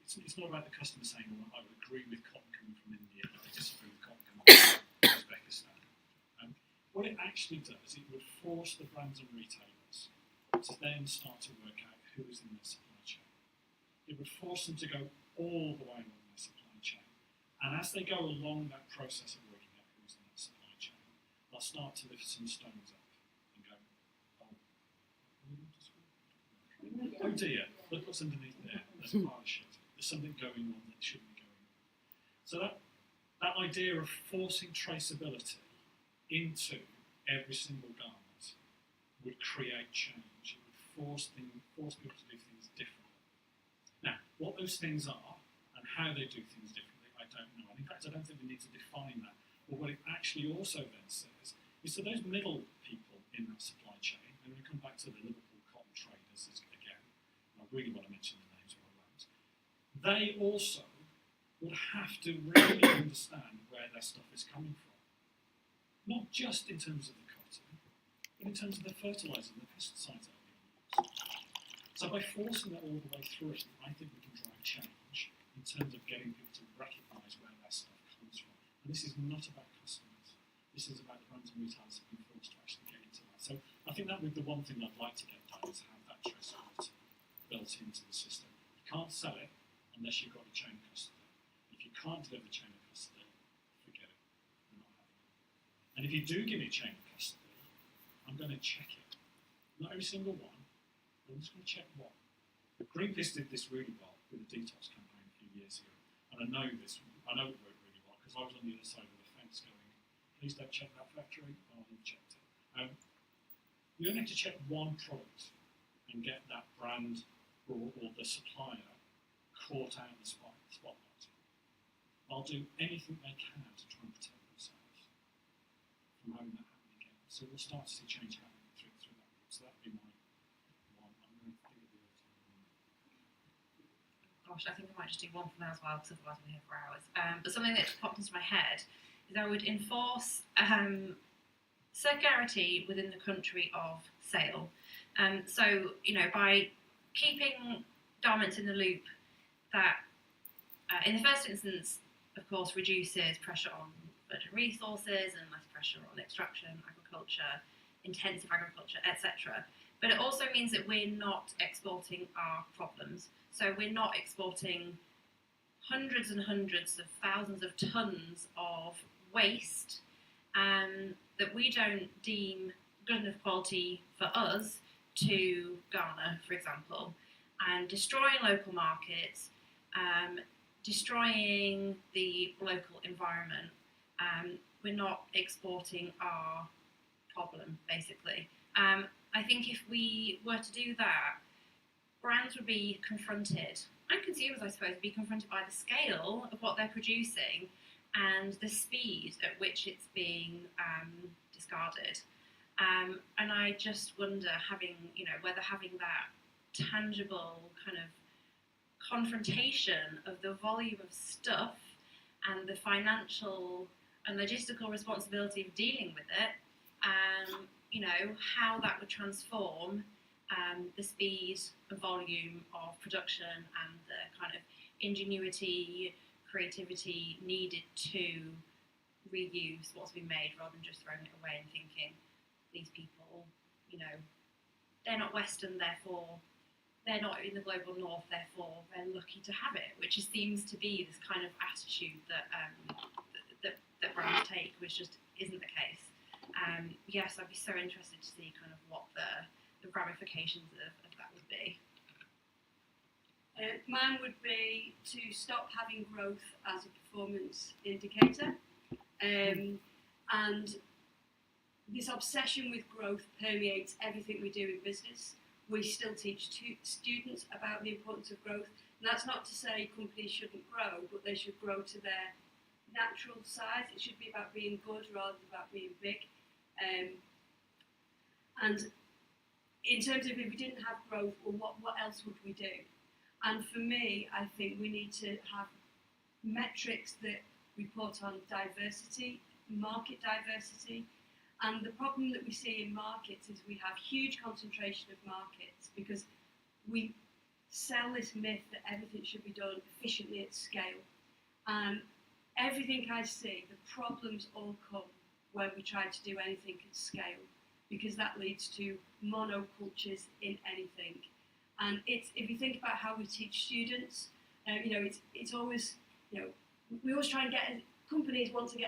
it's not about the customer saying, well, I would agree with cotton coming from India, but I disagree with cotton coming from Uzbekistan. What it actually does, it would force the brands and retailers to then start to work out who is in their supply chain. It would force them to go all the way along their supply chain. And as they go along that process of working out who's in that supply chain, they'll start to lift some stones up and go, oh dear, look what's underneath there. There's a pile of shit. There's something going on that shouldn't be going on. So that idea of forcing traceability into every single garment would create change. It would force people to do things differently. Now, what those things are and how they do things differently, I don't know. And in fact, I don't think we need to define that. But what it actually also then says is that those middle people in that supply chain, and we come back to the Liverpool cotton traders again, and I really want to mention the names, but I won't, they also would have to really understand where their stuff is coming from. Not just in terms of the cotton, but in terms of the fertiliser and the pesticides that are being used. So by forcing that all the way through, I think we can drive change in terms of getting people to recognise where their stuff comes from. And this is not about customers. This is about the brands and retailers that have been forced to actually get into that. So I think that would be the one thing I'd like to get done, is have that traceability built into the system. You can't sell it unless you've got a chain of custody. If you can't deliver the chain of custody, forget it. We're not having it. And if you do give me a chain of custody, I'm going to check it. Not every single one, but I'm just going to check one. Greenpeace did this really well with the detox campaign a few years ago. And I know it worked really well because I was on the other side of the fence going, please don't check that factory. Oh, you've checked it. You only have to check one product and get that brand or the supplier caught out in the spotlight. They'll do anything they can to try and protect themselves from having that happen again. So we'll start to see change happening through that route. So that'd be my one. I'm going to think of the other two. Gosh, I think I might just do one for now as well, because otherwise we're here for hours. But something that popped into my head is I would enforce circularity within the country of sale. So, by keeping garments in the loop, that in the first instance, of course, reduces pressure on virgin resources and less pressure on extraction, agriculture, intensive agriculture, etc. But it also means that we're not exporting our problems. So we're not exporting hundreds and hundreds of thousands of tons of waste that we don't deem good enough quality for us to garner, for example, and destroying local markets, destroying the local environment. We're not exporting our problem, basically. I think if we were to do that, brands would be confronted, and consumers, I suppose, would be confronted by the scale of what they're producing and the speed at which it's being discarded. And I just wonder, whether having that tangible kind of confrontation of the volume of stuff and the financial and logistical responsibility of dealing with it, how that would transform the speed and volume of production and the kind of ingenuity, creativity needed to reuse what's been made rather than just throwing it away and thinking, these people, they're not Western, therefore they're not in the global north, therefore they're lucky to have it, which seems to be this kind of attitude that that brands take, which just isn't the case. Yes, I'd be so interested to see kind of what the ramifications of that would be. Mine would be to stop having growth as a performance indicator, and this obsession with growth permeates everything we do in business. We still teach students about the importance of growth, and that's not to say companies shouldn't grow, but they should grow to their natural size. It should be about being good rather than about being big. And in terms of if we didn't have growth, well, what else would we do? And for me, I think we need to have metrics that report on diversity, market diversity. And the problem that we see in markets is we have huge concentration of markets because we sell this myth that everything should be done efficiently at scale. And everything I see, the problems all come when we try to do anything at scale, because that leads to monocultures in anything. And if you think about how we teach students, it's always, we always try and get, companies want to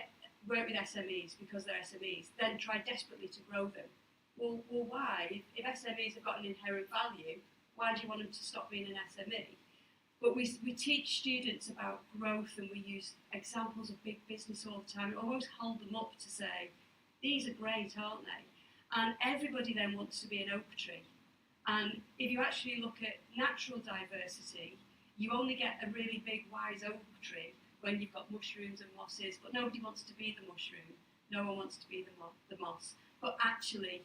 work with SMEs because they're SMEs, then try desperately to grow them. Well, why? If SMEs have got an inherent value, why do you want them to stop being an SME? But we teach students about growth, and we use examples of big business all the time. We almost hold them up to say, these are great, aren't they? And everybody then wants to be an oak tree. And if you actually look at natural diversity, you only get a really big wise oak tree when you've got mushrooms and mosses, but nobody wants to be the mushroom. No one wants to be the moss. But actually,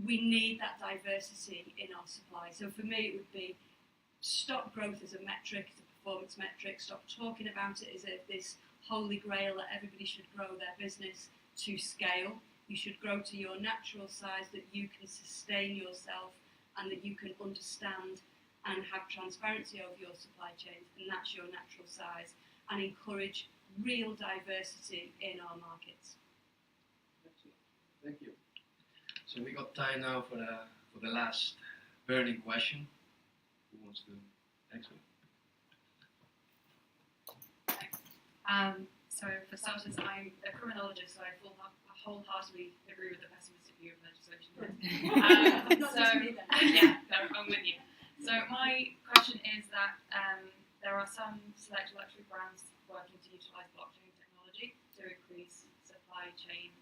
we need that diversity in our supply. So for me, it would be stop growth as a metric, as a performance metric, stop talking about it as this holy grail that everybody should grow their business to scale. You should grow to your natural size that you can sustain yourself and that you can understand and have transparency over your supply chains, and that's your natural size, and encourage real diversity in our markets. Excellent. Thank you. So we got time now for the last burning question. Who wants to? Excellent. So for starters, I'm a criminologist, so I wholeheartedly agree with the pessimistic view of legislation. Yeah, no, I'm with you. So my question is that there are some select luxury brands working to utilise blockchain technology to increase supply chain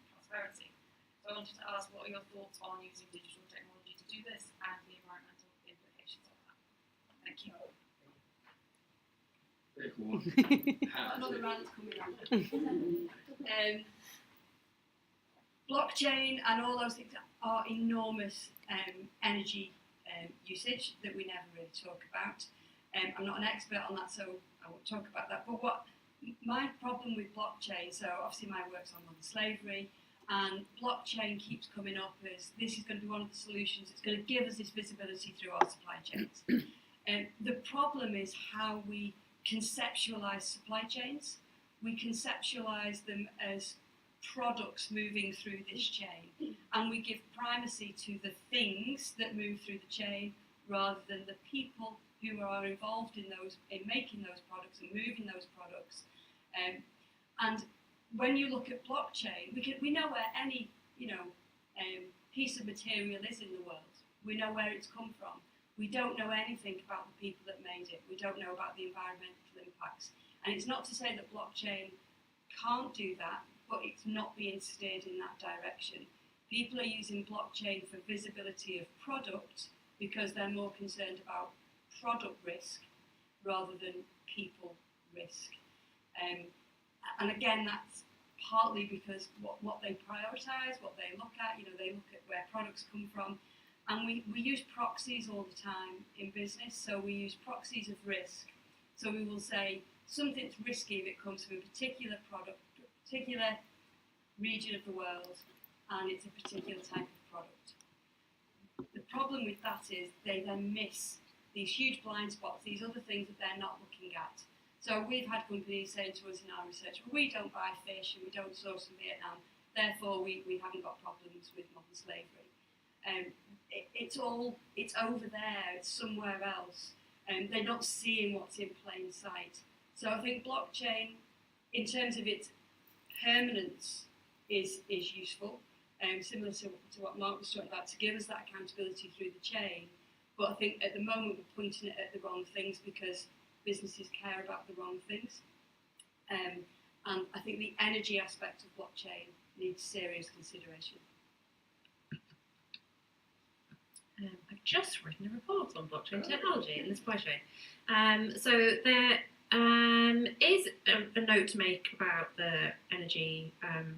transparency. So I wanted to ask, what are your thoughts on using digital technology to do this and the environmental implications of that? Thank you. Very cool. Another rant coming on. Blockchain and all those things are enormous energy usage that we never really talk about. I'm not an expert on that, so I won't talk about that. But what my problem with blockchain, so obviously my work's on modern slavery, and blockchain keeps coming up as this is going to be one of the solutions. It's going to give us this visibility through our supply chains. The problem is how we conceptualize supply chains. We conceptualize them as products moving through this chain, and we give primacy to the things that move through the chain rather than the people who are involved in making those products and moving those products. And when you look at blockchain, we know where any piece of material is in the world. We know where it's come from. We don't know anything about the people that made it. We don't know about the environmental impacts. And it's not to say that blockchain can't do that, but it's not being steered in that direction. People are using blockchain for visibility of product because they're more concerned about product risk rather than people risk. And again, that's partly because what they prioritise, what they look at, they look at where products come from. And we use proxies all the time in business, so we use proxies of risk. So we will say something's risky if it comes from a particular product, a particular region of the world, and it's a particular type of product. The problem with that is they then miss these huge blind spots, these other things that they're not looking at. So we've had companies saying to us in our research, well, we don't buy fish and we don't source from Vietnam, therefore we haven't got problems with modern slavery. It's over there, it's somewhere else, and they're not seeing what's in plain sight. So I think blockchain, in terms of its permanence, is useful, similar to what Mark was talking about, to give us that accountability through the chain. But I think at the moment we're pointing it at the wrong things because businesses care about the wrong things. And I think the energy aspect of blockchain needs serious consideration. I've just written a report on blockchain technology in the supply chain. So there is a note to make about the energy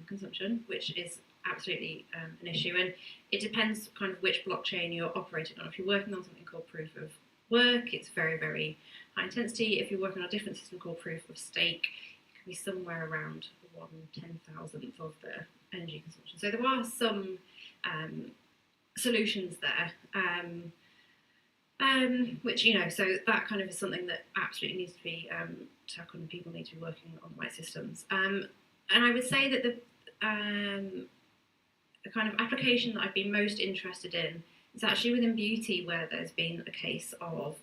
consumption, which is absolutely an issue, and it depends kind of which blockchain you're operating on. If you're working on something called proof of work, it's very, very high intensity. If you're working on a different system called proof of stake, it can be somewhere around 1/10,000th of the energy consumption. So there are some solutions there. Which, so that kind of is something that absolutely needs to be tackled, and people need to be working on the right systems. And I would say that the kind of application that I've been most interested in is actually within beauty, where there's been a case of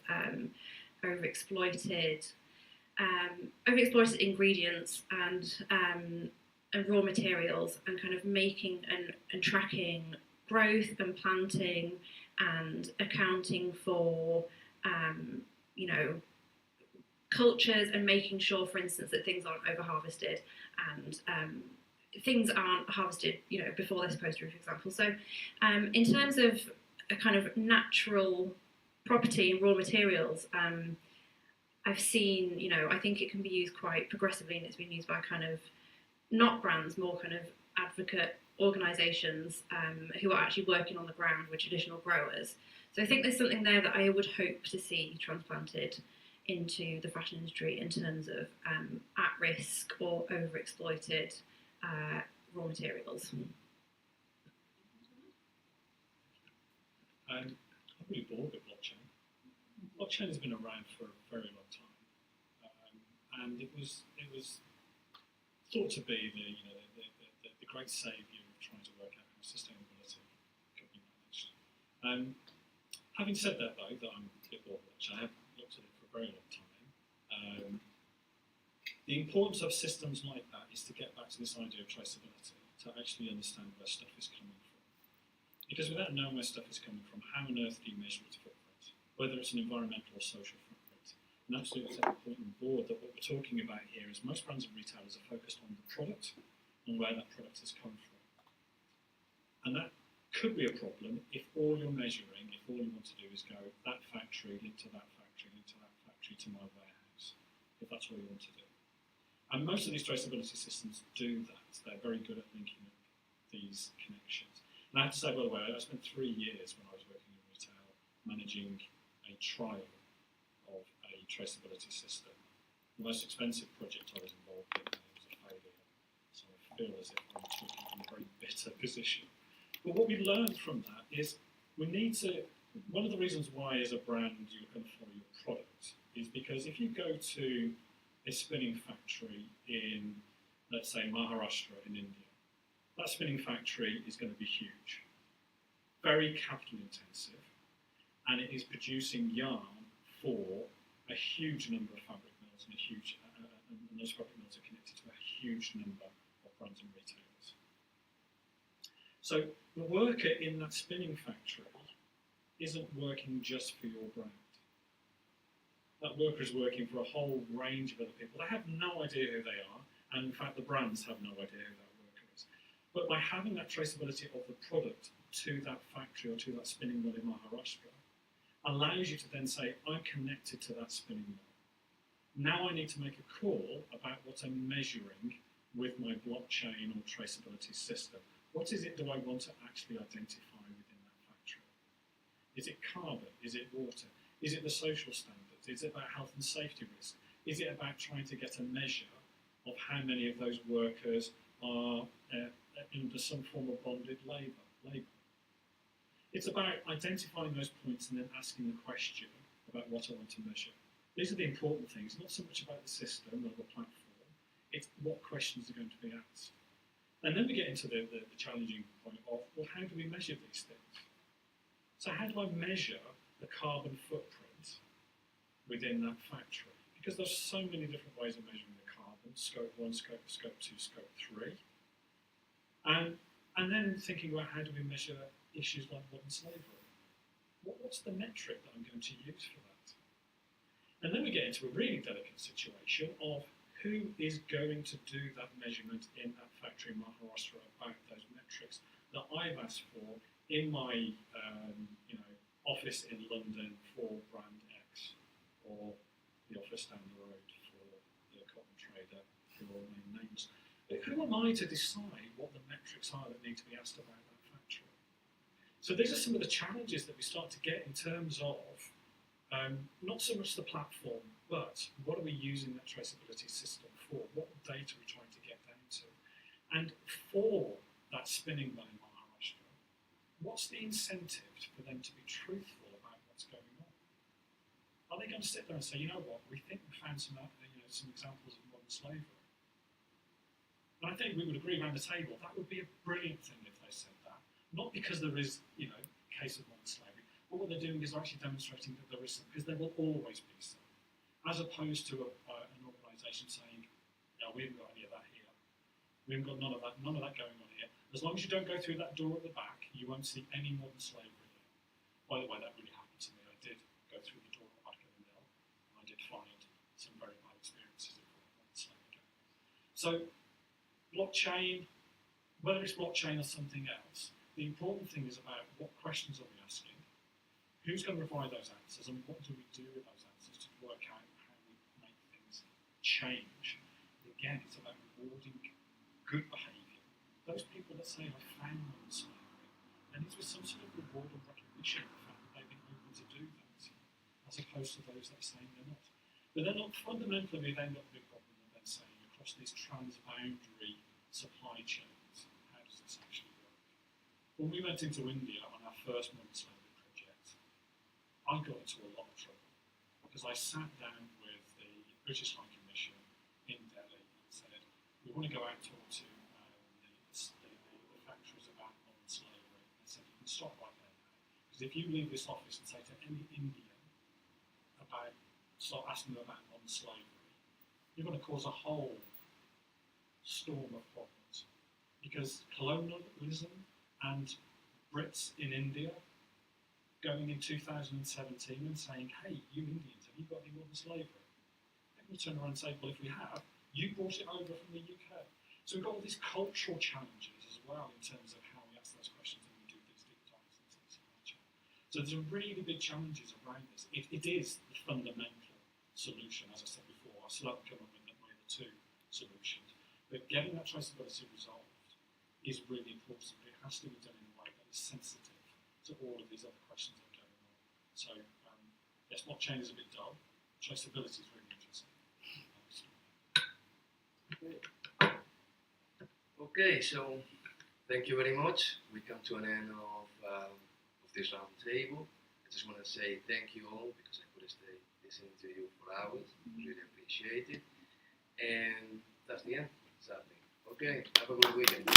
overexploited ingredients and raw materials, and kind of making and tracking growth and planting and accounting for cultures, and making sure, for instance, that things aren't over harvested and things aren't harvested before they're supposed to, for example. So in terms of a kind of natural property and raw materials, I've seen, I think it can be used quite progressively, and it's been used by kind of not brands, more kind of advocate organisations who are actually working on the ground with traditional growers. So I think there's something there that I would hope to see transplanted into the fashion industry in terms of at-risk or overexploited raw materials. I'm really bored with blockchain. Blockchain has been around for a very long time, and it was thought to be the great saviour of trying to work out how sustainability could be managed. Having said that, though, that I'm a bit bored with blockchain, I have looked at it for a very long time. The importance of systems like that is to get back to this idea of traceability, to actually understand where stuff is coming from. Because without knowing where stuff is coming from, how on earth do you measure its footprint? Whether it's an environmental or social footprint. And absolutely take the point on board that what we're talking about here is most brands and retailers are focused on the product and where that product has come from. And that could be a problem if all you're measuring, if all you want to do is go that factory, link to that factory, link to that factory to my warehouse, if that's all you want to do. And most of these traceability systems do that. They're very good at linking up these connections. And I have to say, by the way, I spent 3 years when I was working in retail managing a trial of a traceability system. The most expensive project I was involved in was a failure. So I feel as if I'm talking from a very bitter position. But what we learned from that is we need to, one of the reasons why as a brand you're going to follow your product is because if you go to a spinning factory in, let's say, Maharashtra in India, that spinning factory is going to be huge, very capital intensive, and it is producing yarn for a huge number of fabric mills, and and those fabric mills are connected to a huge number of brands and retailers. So the worker in that spinning factory isn't working just for your brand. That worker is working for a whole range of other people. They have no idea who they are, and in fact the brands have no idea who that worker is. But by having that traceability of the product to that factory or to that spinning mill in Maharashtra, allows you to then say, I'm connected to that spinning mill. Now I need to make a call about what I'm measuring with my blockchain or traceability system. What is it do I want to actually identify within that factory? Is it carbon? Is it water? Is it the social standards? Is it about health and safety risk? Is it about trying to get a measure of how many of those workers are under some form of bonded labour? It's about identifying those points and then asking the question about what I want to measure. These are the important things, not so much about the system or the platform, it's what questions are going to be asked. And then we get into the challenging point of, well, how do we measure these things? So how do I measure the carbon footprint within that factory? Because there's so many different ways of measuring the carbon, scope 1, scope 2, scope 3. And then thinking about how do we measure issues like modern slavery? What's the metric that I'm going to use for that? And then we get into a really delicate situation of who is going to do that measurement in that factory in Maharashtra about those metrics that I've asked for in my office in London for brand X, or the office down the road for the cotton trader, who all name names. But who am I to decide what the metrics are that need to be asked about that factory? So these are some of the challenges that we start to get in terms of not so much the platform, but what are we using that traceability system for? What data are we trying to get down to? And for that spinning mill in Maharashtra, what's the incentive for them to be truthful about what's going on? are they going to sit there and say, you know what, we think we found some examples of modern slavery? And I think we would agree around the table that would be a brilliant thing if they said that. Not because there is, a case of modern slavery, but what they're doing is actually demonstrating that there is some, because there will always be some. As opposed to an organisation saying, no, we haven't got any of that here. We haven't got none of that going on here. As long as you don't go through that door at the back, you won't see any modern slavery here. By the way, that really happened to me. I did go through the door at the back of the mill, and I did find some very bad experiences of modern slavery going on. So, blockchain, whether it's blockchain or something else, the important thing is about what questions are we asking, who's going to provide those answers, and what do we do with those answers to work out how we make things change. Again, it's about rewarding good behaviour. Those people that say, I found modern slavery, there needs to be some sort of reward and recognition of the fact that they've been able to do that, as opposed to those that are saying they're not. But they're not fundamentally, we end up with a big problem of then saying across these transboundary supply chains, how does this actually work? When we went into India on our first modern slavery project, I got into a lot of trouble because I sat down with the British High Commission in Delhi and said, we want to go out and talk to the factories about modern slavery. And said, you can stop right there now. Because if you leave this office and say to any Indian start asking them about modern slavery, you're going to cause a whole storm of problems. Because colonialism and Brits in India going in 2017 and saying, hey, you Indians, have you got any modern slavery? They're going to turn around and say, well, if we have, you brought it over from the UK. So we've got all these cultural challenges as well in terms of how we ask those questions and we do these deep dives into the supply chain. So there's really big challenges around this. It is the fundamental solution, as I said before. I still haven't come up with the two solutions. But getting that traceability resolved is really important, but it has to be done in a way that is sensitive to all of these other questions that are going on. So, yes, blockchain is a bit dull. Traceability is really interesting. Okay, so thank you very much. We come to an end of this round table. I just want to say thank you all because I could stay listening to you for hours. Really appreciate it. And that's the end, sadly. Okay, have a good weekend.